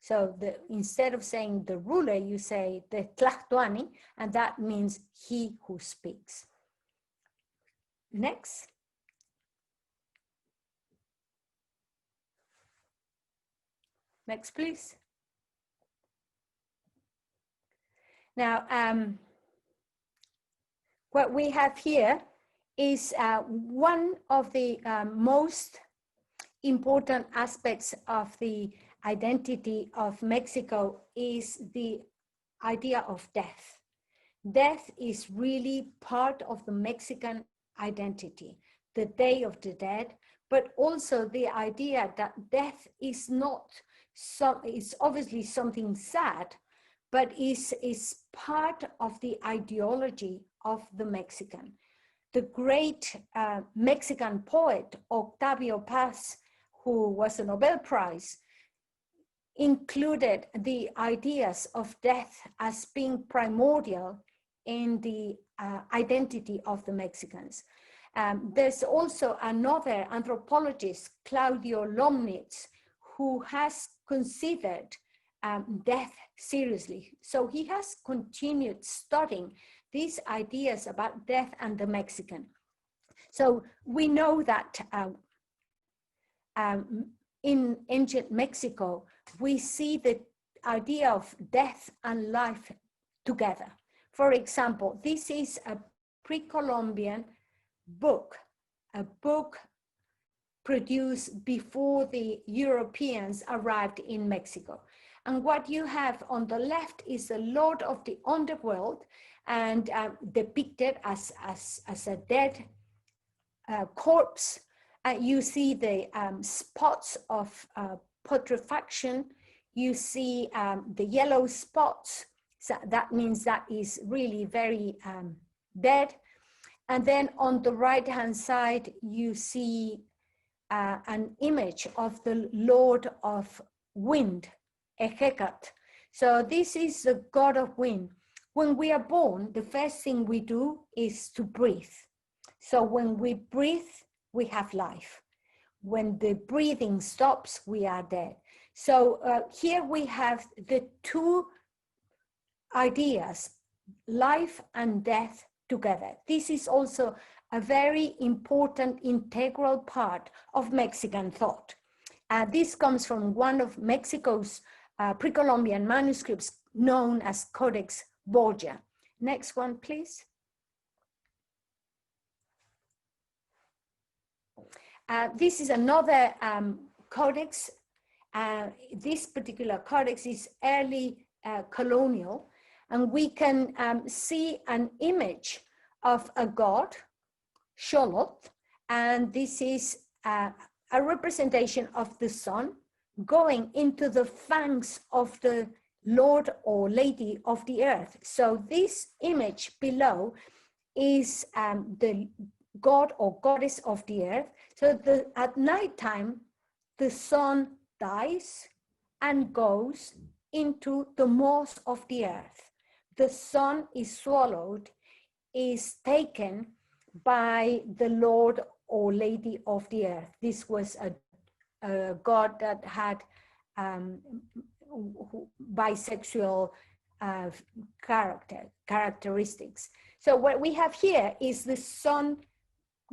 So instead of saying the ruler, you say the Tlahtuani, and that means he who speaks. Next. Next, please. Now, what we have here is one of the most important aspects of the identity of Mexico is the idea of death. Death is really part of the Mexican identity, the Day of the Dead, but also the idea that death is not it's obviously something sad, but is part of the ideology of the Mexican. The great Mexican poet, Octavio Paz, who was a Nobel Prize, included the ideas of death as being primordial in the identity of the Mexicans. There's also another anthropologist, Claudio Lomnitz, who has considered death seriously. So he has continued studying these ideas about death and the Mexican. So we know that in ancient Mexico, we see the idea of death and life together. For example, this is a pre-Columbian book, a book produced before the Europeans arrived in Mexico. And what you have on the left is the Lord of the Underworld, and depicted as a dead corpse. You see the spots of putrefaction. You see the yellow spots. So that means that is really very dead. And then on the right-hand side, you see an image of the Lord of Wind, Ejecat. So this is the God of wind. When we are born, the first thing we do is to breathe. So when we breathe, we have life. When the breathing stops, we are dead. So here we have the two ideas, life and death together. This is also a very important integral part of Mexican thought. This comes from one of Mexico's pre-Columbian manuscripts known as Codex Borgia. Next one, please. This is another codex. This particular codex is early colonial, and we can see an image of a god, Xolotl, and this is a representation of the sun going into the fangs of the Lord or Lady of the Earth. So this image below is the god or goddess of the earth. So at nighttime, the sun dies and goes into the maws of the earth. The sun is swallowed, is taken by the Lord or Lady of the Earth. This was a god that had bisexual characteristics. So what we have here is the sun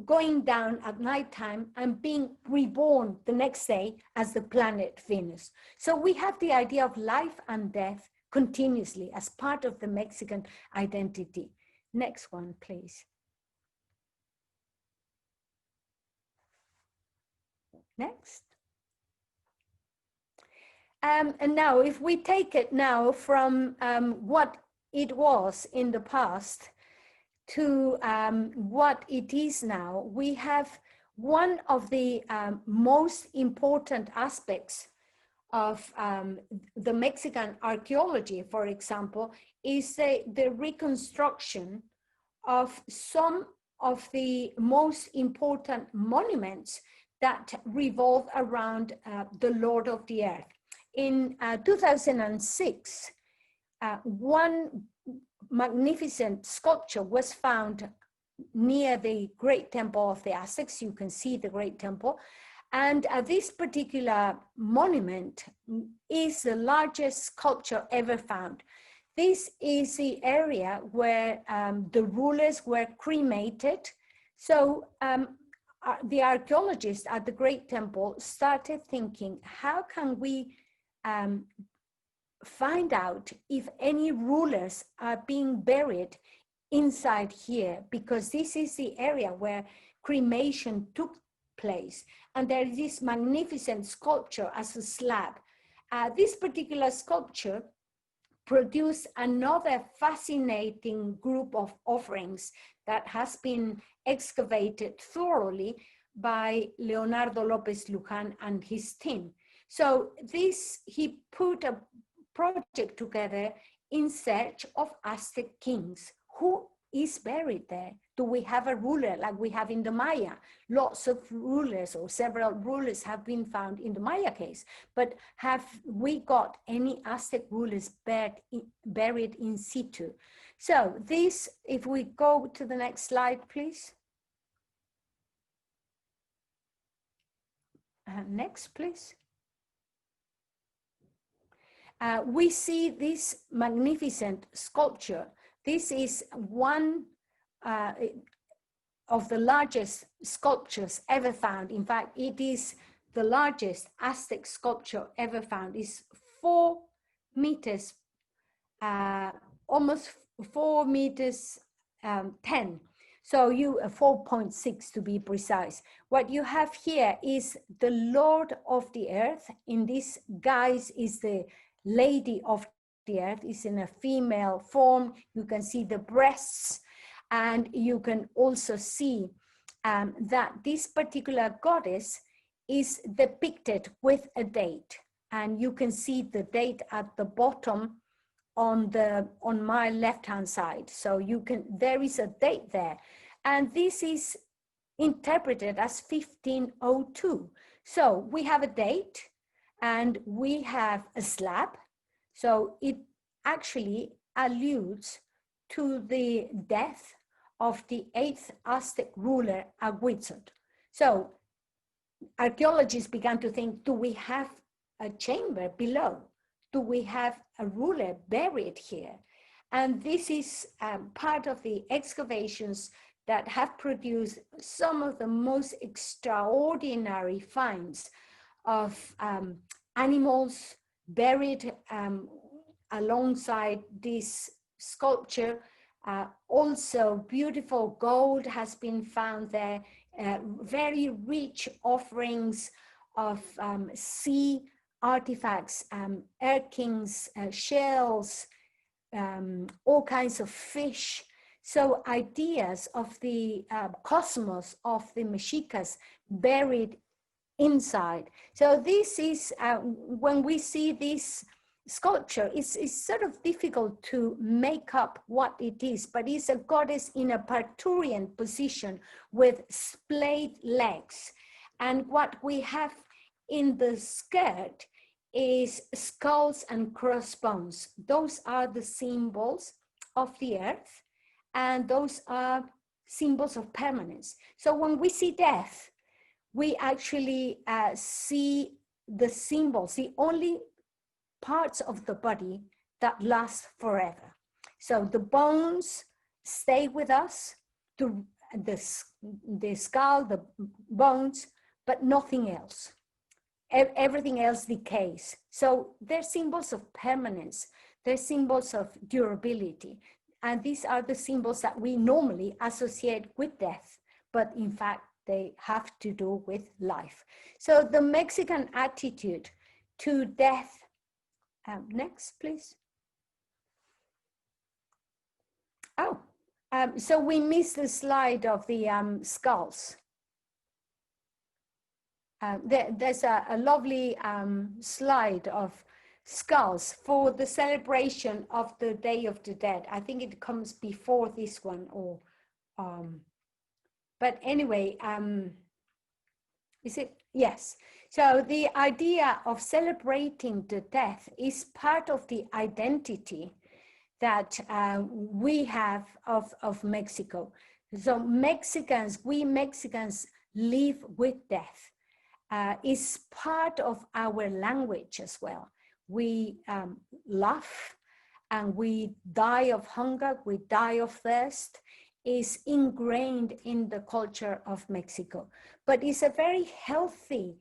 going down at nighttime and being reborn the next day as the planet Venus. So we have the idea of life and death continuously as part of the Mexican identity. Next one, please. Next. And now, if we take it now from what it was in the past to what it is now, we have one of the most important aspects of the Mexican archaeology, for example, is the reconstruction of some of the most important monuments that revolve around the Lord of the Earth. In 2006, one magnificent sculpture was found near the Great Temple of the Aztecs. You can see the Great Temple. And this particular monument is the largest sculpture ever found. This is the area where the rulers were cremated. So the archaeologists at the Great Temple started thinking, how can we find out if any rulers are being buried inside here? Because this is the area where cremation took place. And there is this magnificent sculpture as a slab. This particular sculpture produced another fascinating group of offerings that has been excavated thoroughly by Leonardo Lopez Luján and his team. So he put a project together in search of Aztec kings. Who is buried there? Do we have a ruler like we have in the Maya? Lots of rulers or several rulers have been found in the Maya case, but have we got any Aztec rulers buried in situ? So this, if we go to the next slide, please. Next, please. We see this magnificent sculpture. This is one of the largest sculptures ever found. In fact, it is the largest Aztec sculpture ever found. It's 4 meters, almost 4 meters 10. So 4.6 to be precise. What you have here is the Lord of the Earth. In this guise is the Lady of the Earth, is in a female form. You can see the breasts, and you can also see that this particular goddess is depicted with a date, and you can see the date at the bottom on my left-hand side. So there is a date there, and this is interpreted as 1502. So we have a date, and we have a slab. So it actually alludes to the death of the 8th Aztec ruler, Aguitzot. So archaeologists began to think, do we have a chamber below? Do we have a ruler buried here? And this is part of the excavations that have produced some of the most extraordinary finds of animals buried alongside this sculpture. Also, beautiful gold has been found there, very rich offerings of sea artifacts, erkings, shells, all kinds of fish. So ideas of the cosmos of the Mexicas buried inside. So this is, when we see this sculpture, it's sort of difficult to make up what it is, but it's a goddess in a parturient position with splayed legs. And what we have in the skirt is skulls and crossbones. Those are the symbols of the earth, and those are symbols of permanence. So when we see death, we actually see the symbols, the only parts of the body that last forever. So the bones stay with us, the skull, the bones, but nothing else. Everything else decays. So they're symbols of permanence. They're symbols of durability. And these are the symbols that we normally associate with death, but in fact, they have to do with life. So the Mexican attitude to death. Next, please. Oh, so we missed the slide of the skulls. There's a lovely slide of skulls for the celebration of the Day of the Dead. I think it comes before this one, or but anyway, is it? Yes. So the idea of celebrating the death is part of the identity that we have of Mexico. So we Mexicans live with death. It's part of our language as well. We laugh and we die of hunger, we die of thirst. Is ingrained in the culture of Mexico, but it's a very healthy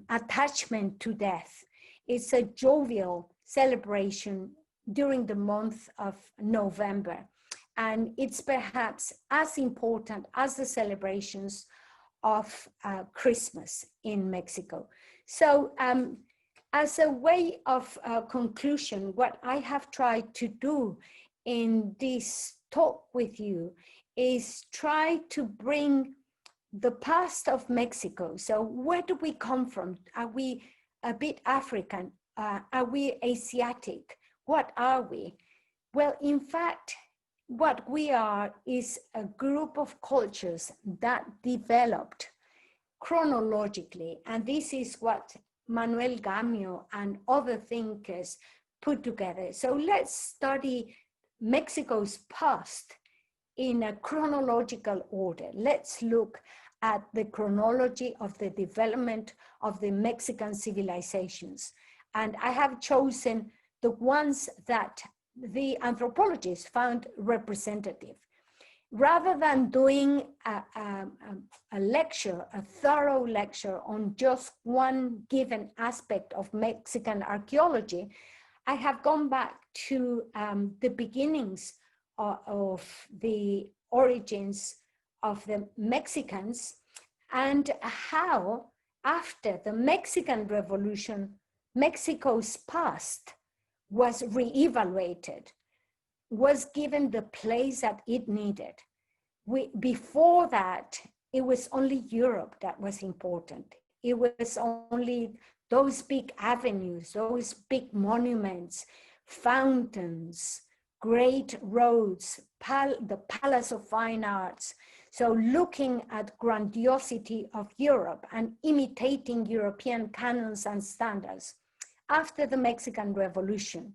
attachment to death. It's a jovial celebration during the month of November. And it's perhaps as important as the celebrations of Christmas in Mexico. So as a way of conclusion, what I have tried to do in this talk with you is try to bring the past of Mexico. So where do we come from? Are we a bit African? Are we Asiatic? What are we? Well, in fact, what we are is a group of cultures that developed chronologically. And this is what Manuel Gamio and other thinkers put together. So let's study Mexico's past in a chronological order. Let's look at the chronology of the development of the Mexican civilizations. And I have chosen the ones that the anthropologists found representative. Rather than doing a lecture, a thorough lecture on just one given aspect of Mexican archaeology, I have gone back to the beginnings of the origins of the Mexicans and how, after the Mexican Revolution, Mexico's past was reevaluated, was given the place that it needed. Before that, it was only Europe that was important. It was only those big avenues, those big monuments, fountains, great roads, the Palace of Fine Arts. So looking at grandiosity of Europe and imitating European canons and standards. After the Mexican Revolution,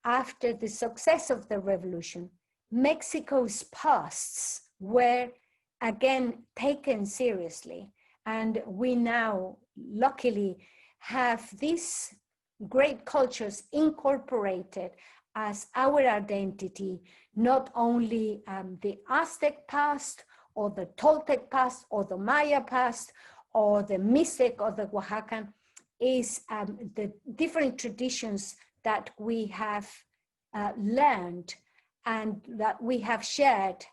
after the success of the revolution, Mexico's pasts were again taken seriously. And we now, luckily, have these great cultures incorporated as our identity, not only the Aztec past or the Toltec past or the Maya past or the Mixtec or the Oaxacan, is the different traditions that we have learned and that we have shared,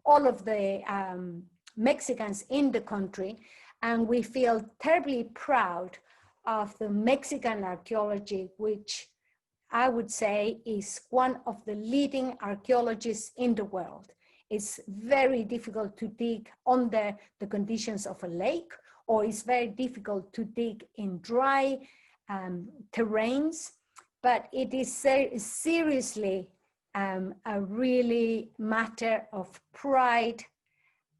all of the Mexicans in the country, and we feel terribly proud of the Mexican archaeology, which I would say is one of the leading archaeologists in the world. It's very difficult to dig under the conditions of a lake, or it's very difficult to dig in dry terrains, but it is seriously a really matter of pride,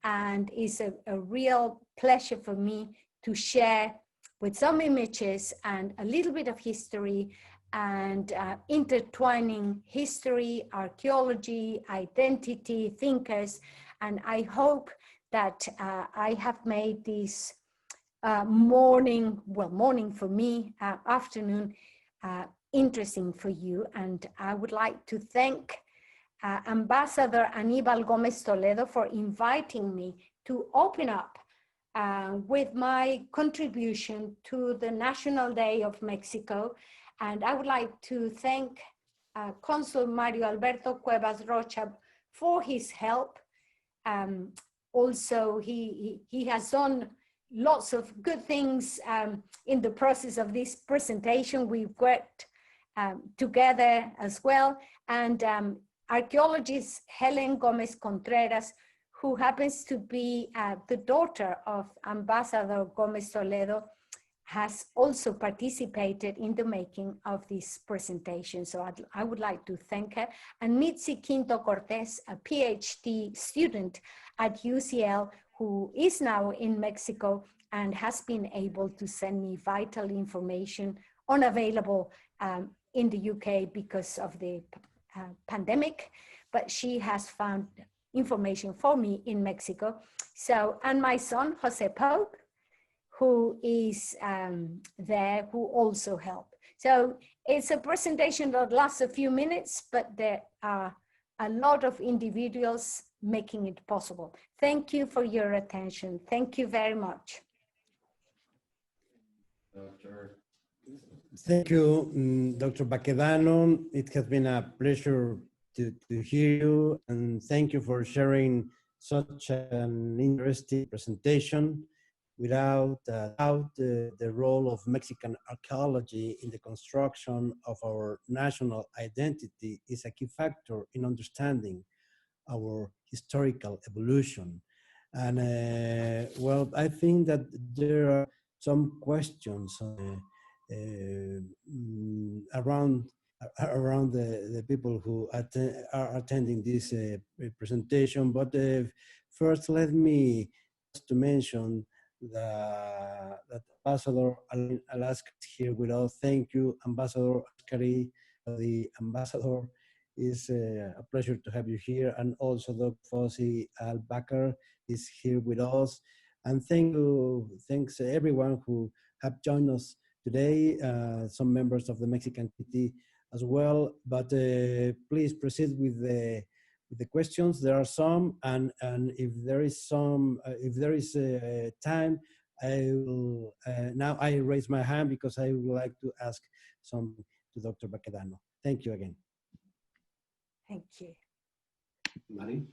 and is a real pleasure for me to share with some images and a little bit of history, and intertwining history, archaeology, identity, thinkers. And I hope that I have made this morning for me, afternoon, interesting for you. And I would like to thank Ambassador Aníbal Gómez Toledo for inviting me to open up with my contribution to the National Day of Mexico. And I would like to thank Consul Mario Alberto Cuevas Rocha for his help. Also, he has done lots of good things in the process of this presentation. We've worked together as well. And archaeologist Helen Gomez Contreras, who happens to be the daughter of Ambassador Gómez Toledo, has also participated in the making of this presentation. So I would like to thank her. And Mitzi Quinto Cortez, a PhD student at UCL, who is now in Mexico and has been able to send me vital information unavailable in the UK because of the pandemic. but she has found information for me in Mexico. So, and my son, Jose Pope, who is there, who also helped. So it's a presentation that lasts a few minutes, but there are a lot of individuals making it possible. Thank you for your attention. Thank you very much. Doctor. Thank you, Dr. Baquedano. It has been a pleasure to hear you, and thank you for sharing such an interesting presentation. Without doubt, the role of Mexican archaeology in the construction of our national identity is a key factor in understanding our historical evolution. And well, I think that there are some questions around the people who are attending this presentation. But first, let me just to mention that Ambassador Alaska is here with us. Thank you, Ambassador Askari, the ambassador. It's a pleasure to have you here, and also Dr. Fossi Al-Bakr is here with us. And thanks everyone who have joined us today, some members of the Mexican community as well. But please proceed with the questions. There are some, and if there is time, I will now I raise my hand because I would like to ask some to Dr. Baquedano. Thank you again. Thank you. Mari?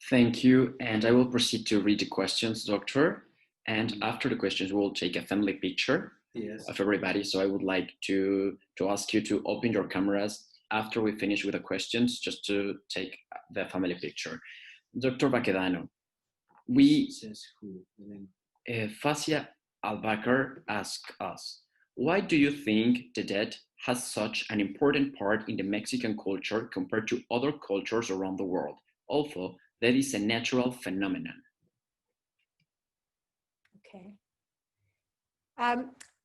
Thank you, and I will proceed to read the questions, Doctor. And after the questions, we'll take a family picture of everybody. So I would like to ask you to open your cameras after we finish with the questions, just to take the family picture. Dr. Baquedano, Fasia Al-Bakr asked us, why do you think the dead has such an important part in the Mexican culture compared to other cultures around the world, although that is a natural phenomenon? Okay.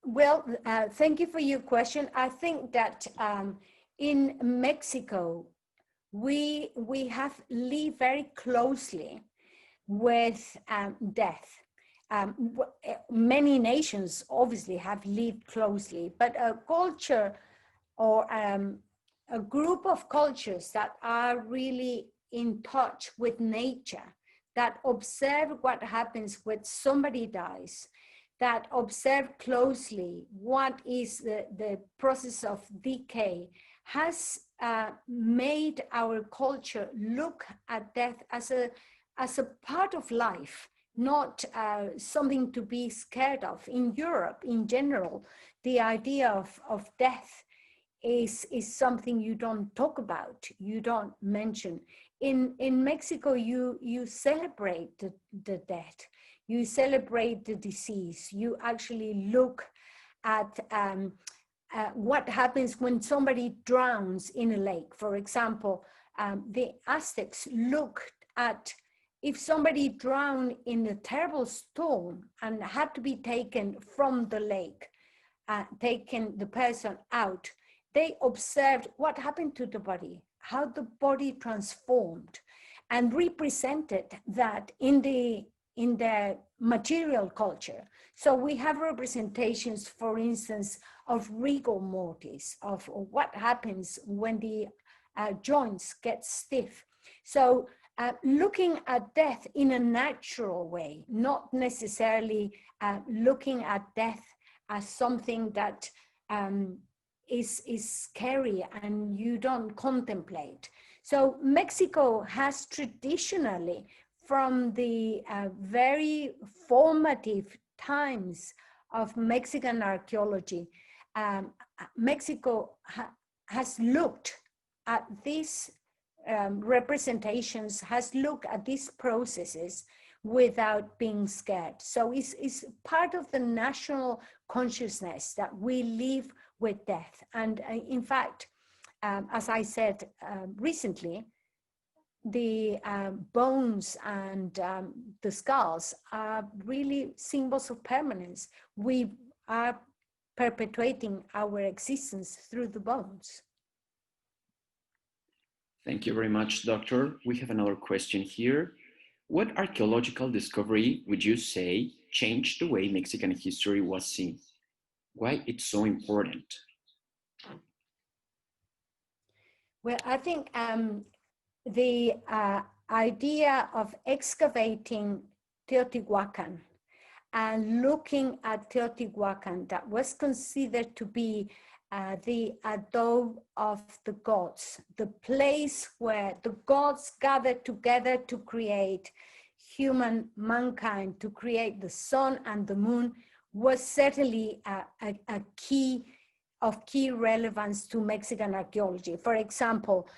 Well, thank you for your question. I think that in Mexico, we have lived very closely with death. Many nations obviously have lived closely, but a culture or a group of cultures that are really in touch with nature, that observe what happens when somebody dies, that observe closely what is the process of decay, has made our culture look at death as a part of life, not something to be scared of. In Europe, in general, the idea of death is something you don't talk about, you don't mention. In Mexico, you celebrate the death, you celebrate the disease, you actually look at what happens when somebody drowns in a lake. For example, the Aztecs looked at if somebody drowned in a terrible storm and had to be taken from the lake, taken the person out, they observed what happened to the body, how the body transformed, and represented that in the material culture. So we have representations, for instance, of rigor mortis, of what happens when the joints get stiff. So looking at death in a natural way, not necessarily looking at death as something that is scary and you don't contemplate. So Mexico has traditionally, from the very formative times of Mexican archaeology, Mexico has looked at these representations, has looked at these processes without being scared. So it's part of the national consciousness that we live with death. And in fact, as I said recently, the bones and the skulls are really symbols of permanence. We are perpetuating our existence through the bones. Thank you very much, Doctor. We have another question here. What archaeological discovery would you say changed the way Mexican history was seen? Why it's so important? Well, I think the idea of excavating Teotihuacan and looking at Teotihuacan, that was considered to be the abode of the gods, the place where the gods gathered together to create mankind, to create the sun and the moon, was certainly a key relevance to Mexican archaeology. For example,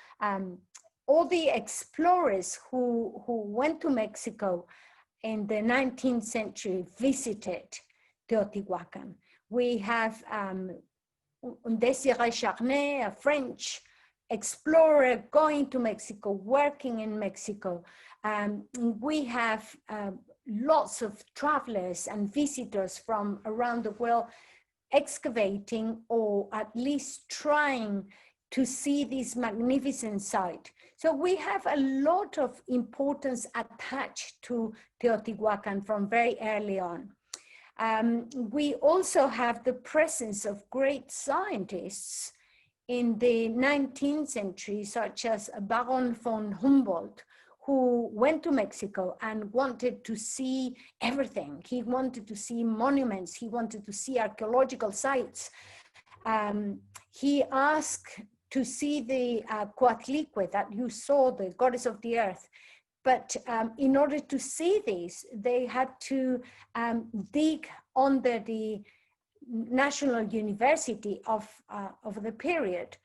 all the explorers who went to Mexico in the 19th century visited Teotihuacan. We have Désiré Charnay, a French explorer, going to Mexico, working in Mexico. We have lots of travelers and visitors from around the world excavating, or at least trying to see this magnificent site. So we have a lot of importance attached to Teotihuacan from very early on. We also have the presence of great scientists in the 19th century, such as Baron von Humboldt, who went to Mexico and wanted to see everything. He wanted to see monuments, he wanted to see archaeological sites. He asked to see the Coatlicue that you saw, the goddess of the earth. But in order to see this, they had to dig under the National University of the period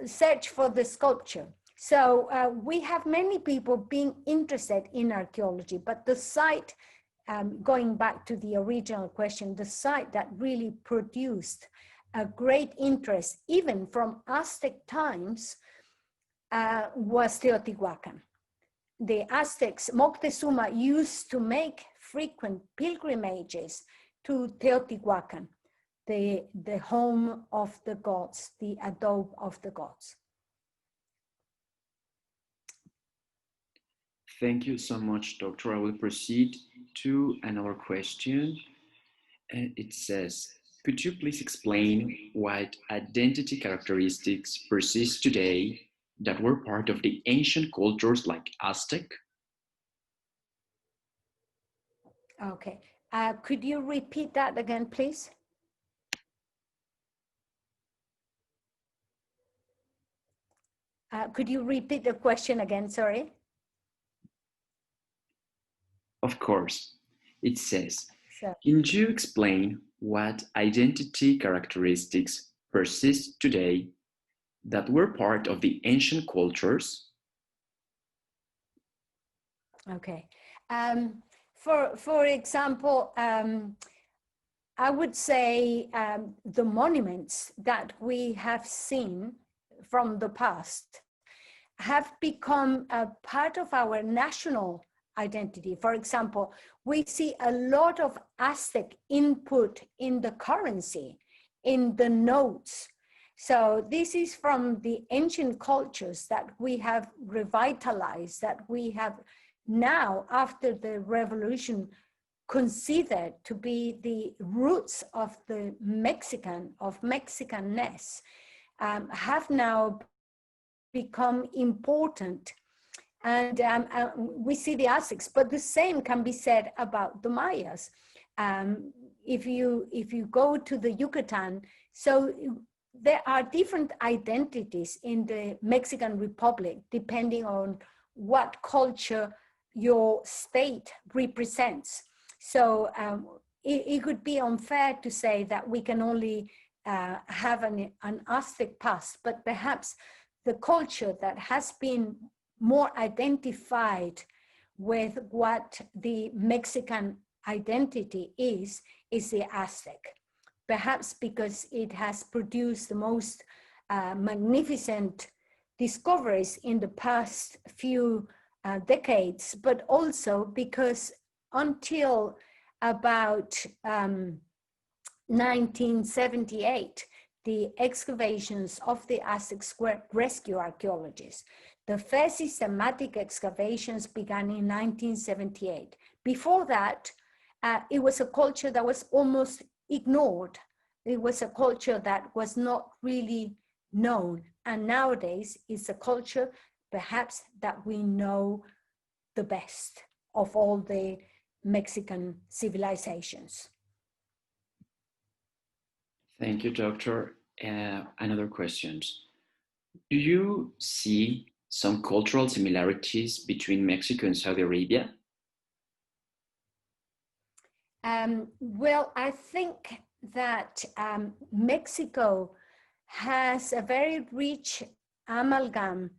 search for the sculpture. So we have many people being interested in archaeology, but the site, going back to the original question, the site that really produced a great interest, even from Aztec times, was Teotihuacan. The Aztecs, Moctezuma used to make frequent pilgrimages to Teotihuacan, the home of the gods, the abode of the gods. Thank you so much, Doctor. I will proceed to another question. It says, could you please explain what identity characteristics persist today that were part of the ancient cultures like Aztec? Okay, could you repeat that again, please? Could you repeat the question again, sorry? Of course. It says, sure. Can you explain what identity characteristics persist today that were part of the ancient cultures? Okay. For example, I would say the monuments that we have seen from the past have become a part of our national identity. For example, we see a lot of Aztec input in the currency, in the notes. So this is from the ancient cultures that we have revitalized, that we have now, after the revolution, considered to be the roots of the Mexicanness, have now become important. And we see the Aztecs, but the same can be said about the Mayas. If you go to the Yucatan, so there are different identities in the Mexican Republic, depending on what culture your state represents. So it could be unfair to say that we can only have an Aztec past, but perhaps the culture that has been more identified with what the Mexican identity is the Aztec. Perhaps because it has produced the most magnificent discoveries in the past few decades, but also because until about 1978, the excavations of the Aztec rescue archaeologists. The first systematic excavations began in 1978. Before that, it was a culture that was almost ignored. It was a culture that was not really known. And nowadays, it's a culture perhaps that we know the best of all the Mexican civilizations. Thank you, Doctor. Another question. Do you see some cultural similarities between Mexico and Saudi Arabia? Well, I think that Mexico has a very rich amalgam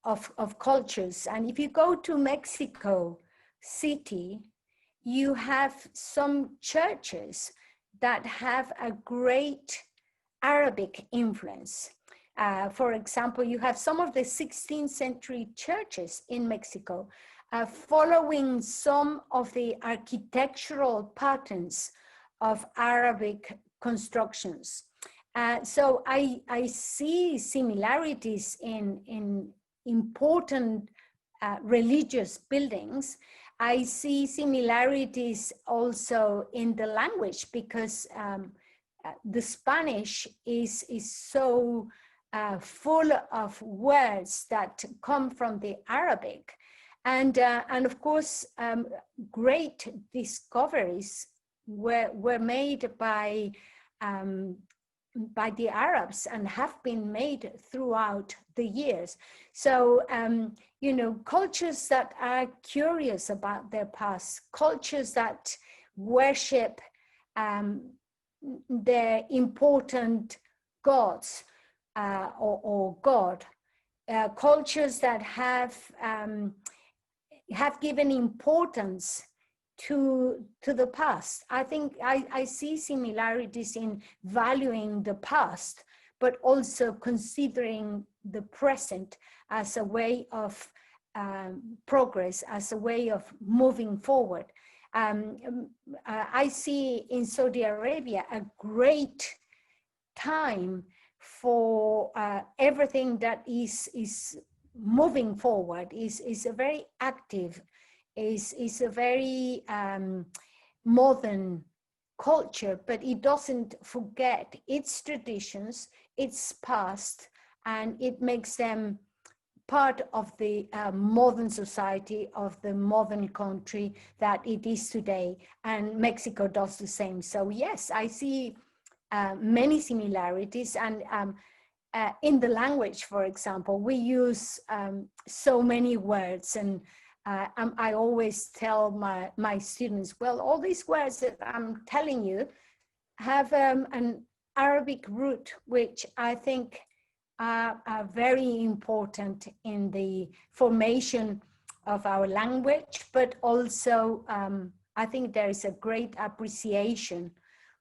of cultures. And if you go to Mexico City, you have some churches that have a great Arabic influence. For example, you have some of the 16th century churches in Mexico following some of the architectural patterns of Arabic constructions. So I see similarities in important religious buildings. I see similarities also in the language, because the Spanish is so full of words that come from the Arabic. And of course, great discoveries were made by the Arabs and have been made throughout the years. So, you know, cultures that are curious about their past, cultures that worship their important gods or God, cultures that have given importance to the past. I think I see similarities in valuing the past, but also considering the present as a way of progress, as a way of moving forward. I see in Saudi Arabia a great time for everything that is moving forward, is a very active, is a very modern culture, but it doesn't forget its traditions, its past, and it makes them part of the modern society, of the modern country that it is today. And Mexico does the same. So yes, I see many similarities. And in the language, for example, we use so many words, and I always tell my students, well, all these words that I'm telling you have an Arabic root, which I think are very important in the formation of our language, but also I think there is a great appreciation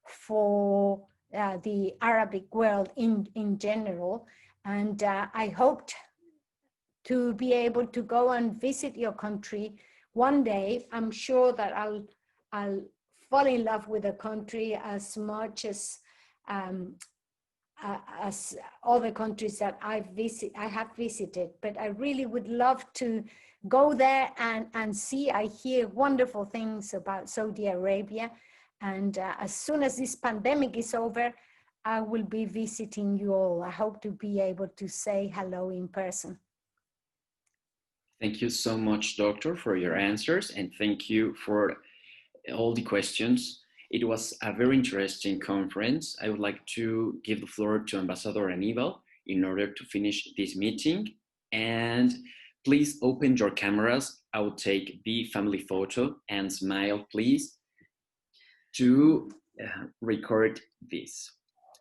for the Arabic world in general. And I hoped to be able to go and visit your country one day. I'm sure that I'll fall in love with the country as much as other countries that I have visited, but I really would love to go there and see. I hear wonderful things about Saudi Arabia, and as soon as this pandemic is over, I will be visiting you all. I hope to be able to say hello in person. Thank you so much, Doctor, for your answers, and thank you for all the questions. It was a very interesting conference. I would like to give the floor to Ambassador Aníbal in order to finish this meeting. And please open your cameras. I will take the family photo and smile, please, to record this.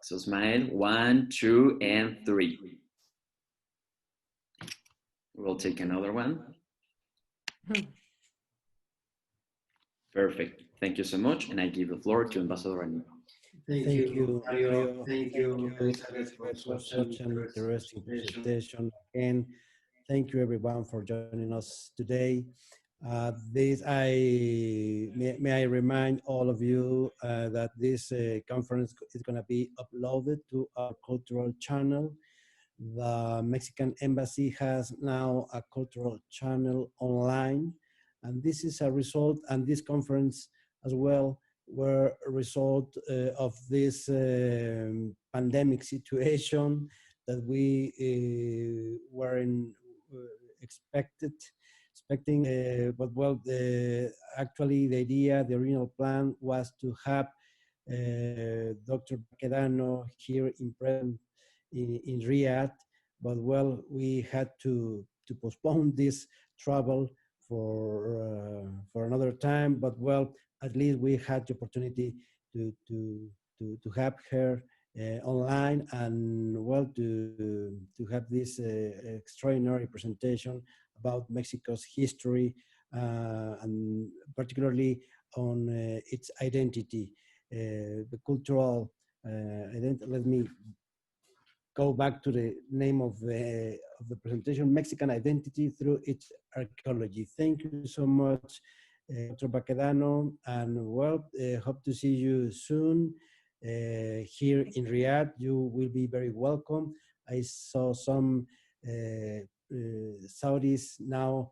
So smile, 1, 2, and 3. We'll take another one. Perfect. Thank you so much. And I give the floor to Ambassador Aníbal. Thank you, Mario. Thank you, Elizabeth, for such an interesting presentation. Again, thank you everyone for joining us today. May I remind all of you that this conference is going to be uploaded to our cultural channel. The Mexican Embassy has now a cultural channel online, and this is a result, and this conference as well were a result of this pandemic situation that we weren't expecting, but well, actually the idea, the original plan was to have Dr. Baquedano here in present in Riyadh, but well, we had to postpone this travel for another time. But well, at least we had the opportunity to have her online, and well, to have this extraordinary presentation about Mexico's history, and particularly on its identity, the cultural identity. Let me go back to the name of the presentation: Mexican Identity Through Its Archaeology. Thank you so much, Dr. Baquedano, and well, hope to see you soon here in Riyadh. You will be very welcome. I saw some Saudis now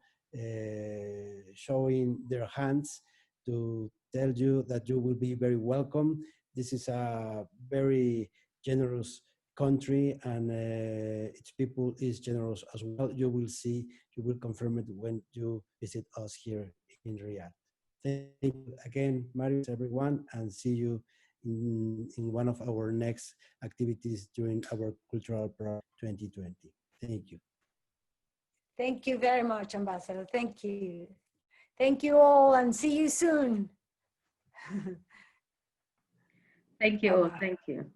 showing their hands to tell you that you will be very welcome. This is a very generous country, and its people is generous as well. You will see, you will confirm it when you visit us here in Riyadh. Thank you again, Marius, everyone, and see you in one of our next activities during our Cultural Pro 2020. Thank you. Thank you very much, Ambassador. Thank you. Thank you all, and see you soon. Thank you all. Thank you.